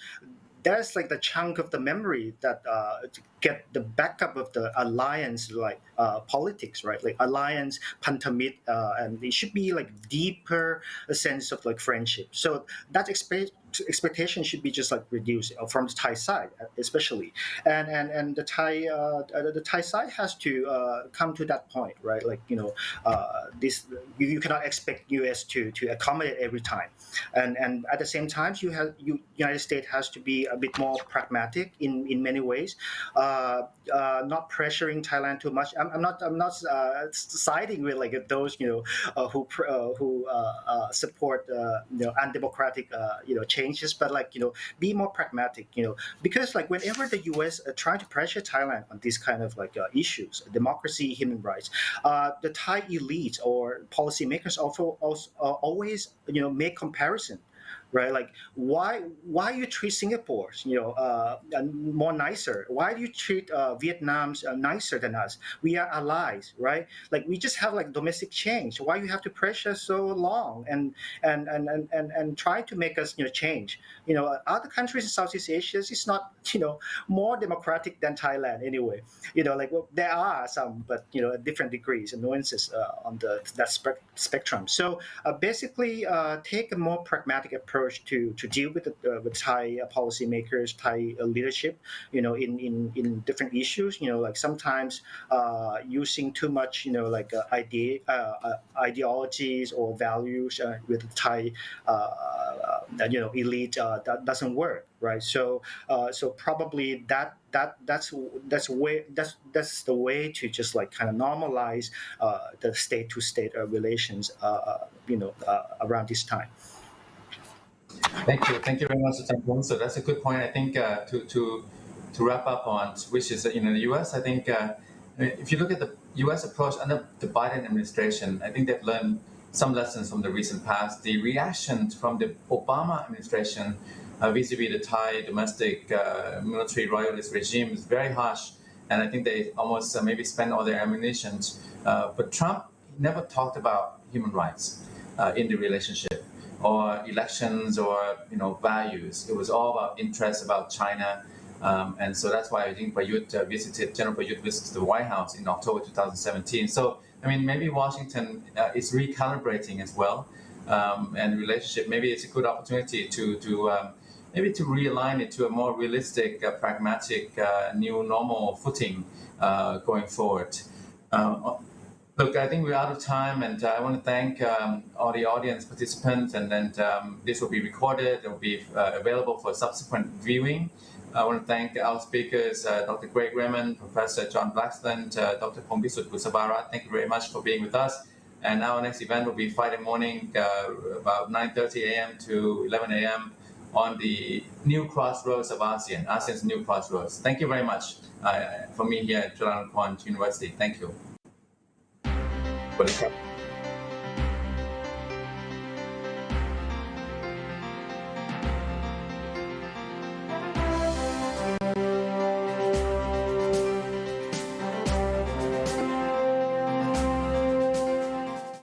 there's like the chunk of the memory that to get the backup of the alliance, like politics, right? Like alliance, pantamit, and it should be like deeper a sense of like friendship. So that expectation should be just like reduced from the Thai side, especially, and the Thai side has to come to that point, right? Like this you cannot expect U.S. to accommodate every time, and at the same time United States has to be a bit more pragmatic in many ways, not pressuring Thailand too much. I'm not siding with like those who support undemocratic changes, but like be more pragmatic, because like whenever the U.S. Try to pressure Thailand on these kind of like issues, democracy, human rights, the Thai elites or policymakers also always make comparison, right? Like why you treat Singapore more nicer? Why do you treat Vietnam's nicer than us? We are allies, right? Like we just have like domestic change. Why you have to pressure so long and try to make us change? Other countries in Southeast Asia is not more democratic than Thailand anyway. Like there are some, but at different degrees and nuances on that spectrum. So basically, take a more pragmatic approach to deal with Thai policymakers, Thai leadership, in different issues. Like sometimes using too much, like ideologies or values with the Thai, elite that doesn't work, right? So probably that's the way to just like kind of normalize the state-to-state relations, around this time. Thank you very much, Ajahn. So that's a good point. I think to wrap up on, which is the U.S. I think if you look at the U.S. approach under the Biden administration, I think they've learned some lessons from the recent past. The reaction from the Obama administration vis-a-vis the Thai domestic military royalist regime is very harsh, and I think they almost maybe spend all their ammunition. But Trump never talked about human rights in the relationship, or elections, or values. It was all about interests, about China, and so that's why I think General Prayut visited the White House in October 2017. So I mean, maybe Washington is recalibrating as well, and relationship. Maybe it's a good opportunity to maybe to realign it to a more realistic, pragmatic, new normal footing going forward. Look, I think we're out of time, and I want to thank all the audience participants, and then this will be recorded. It will be available for subsequent viewing. I want to thank our speakers, Dr. Greg Raymond, Professor John Blackstone, Dr. Pongpisut Busabara. Thank you very much for being with us. And our next event will be Friday morning, about 9:30 a.m. to 11 a.m. on the new crossroads of ASEAN, ASEAN's new crossroads. Thank you very much from me here at Chulalongkorn University. Thank you.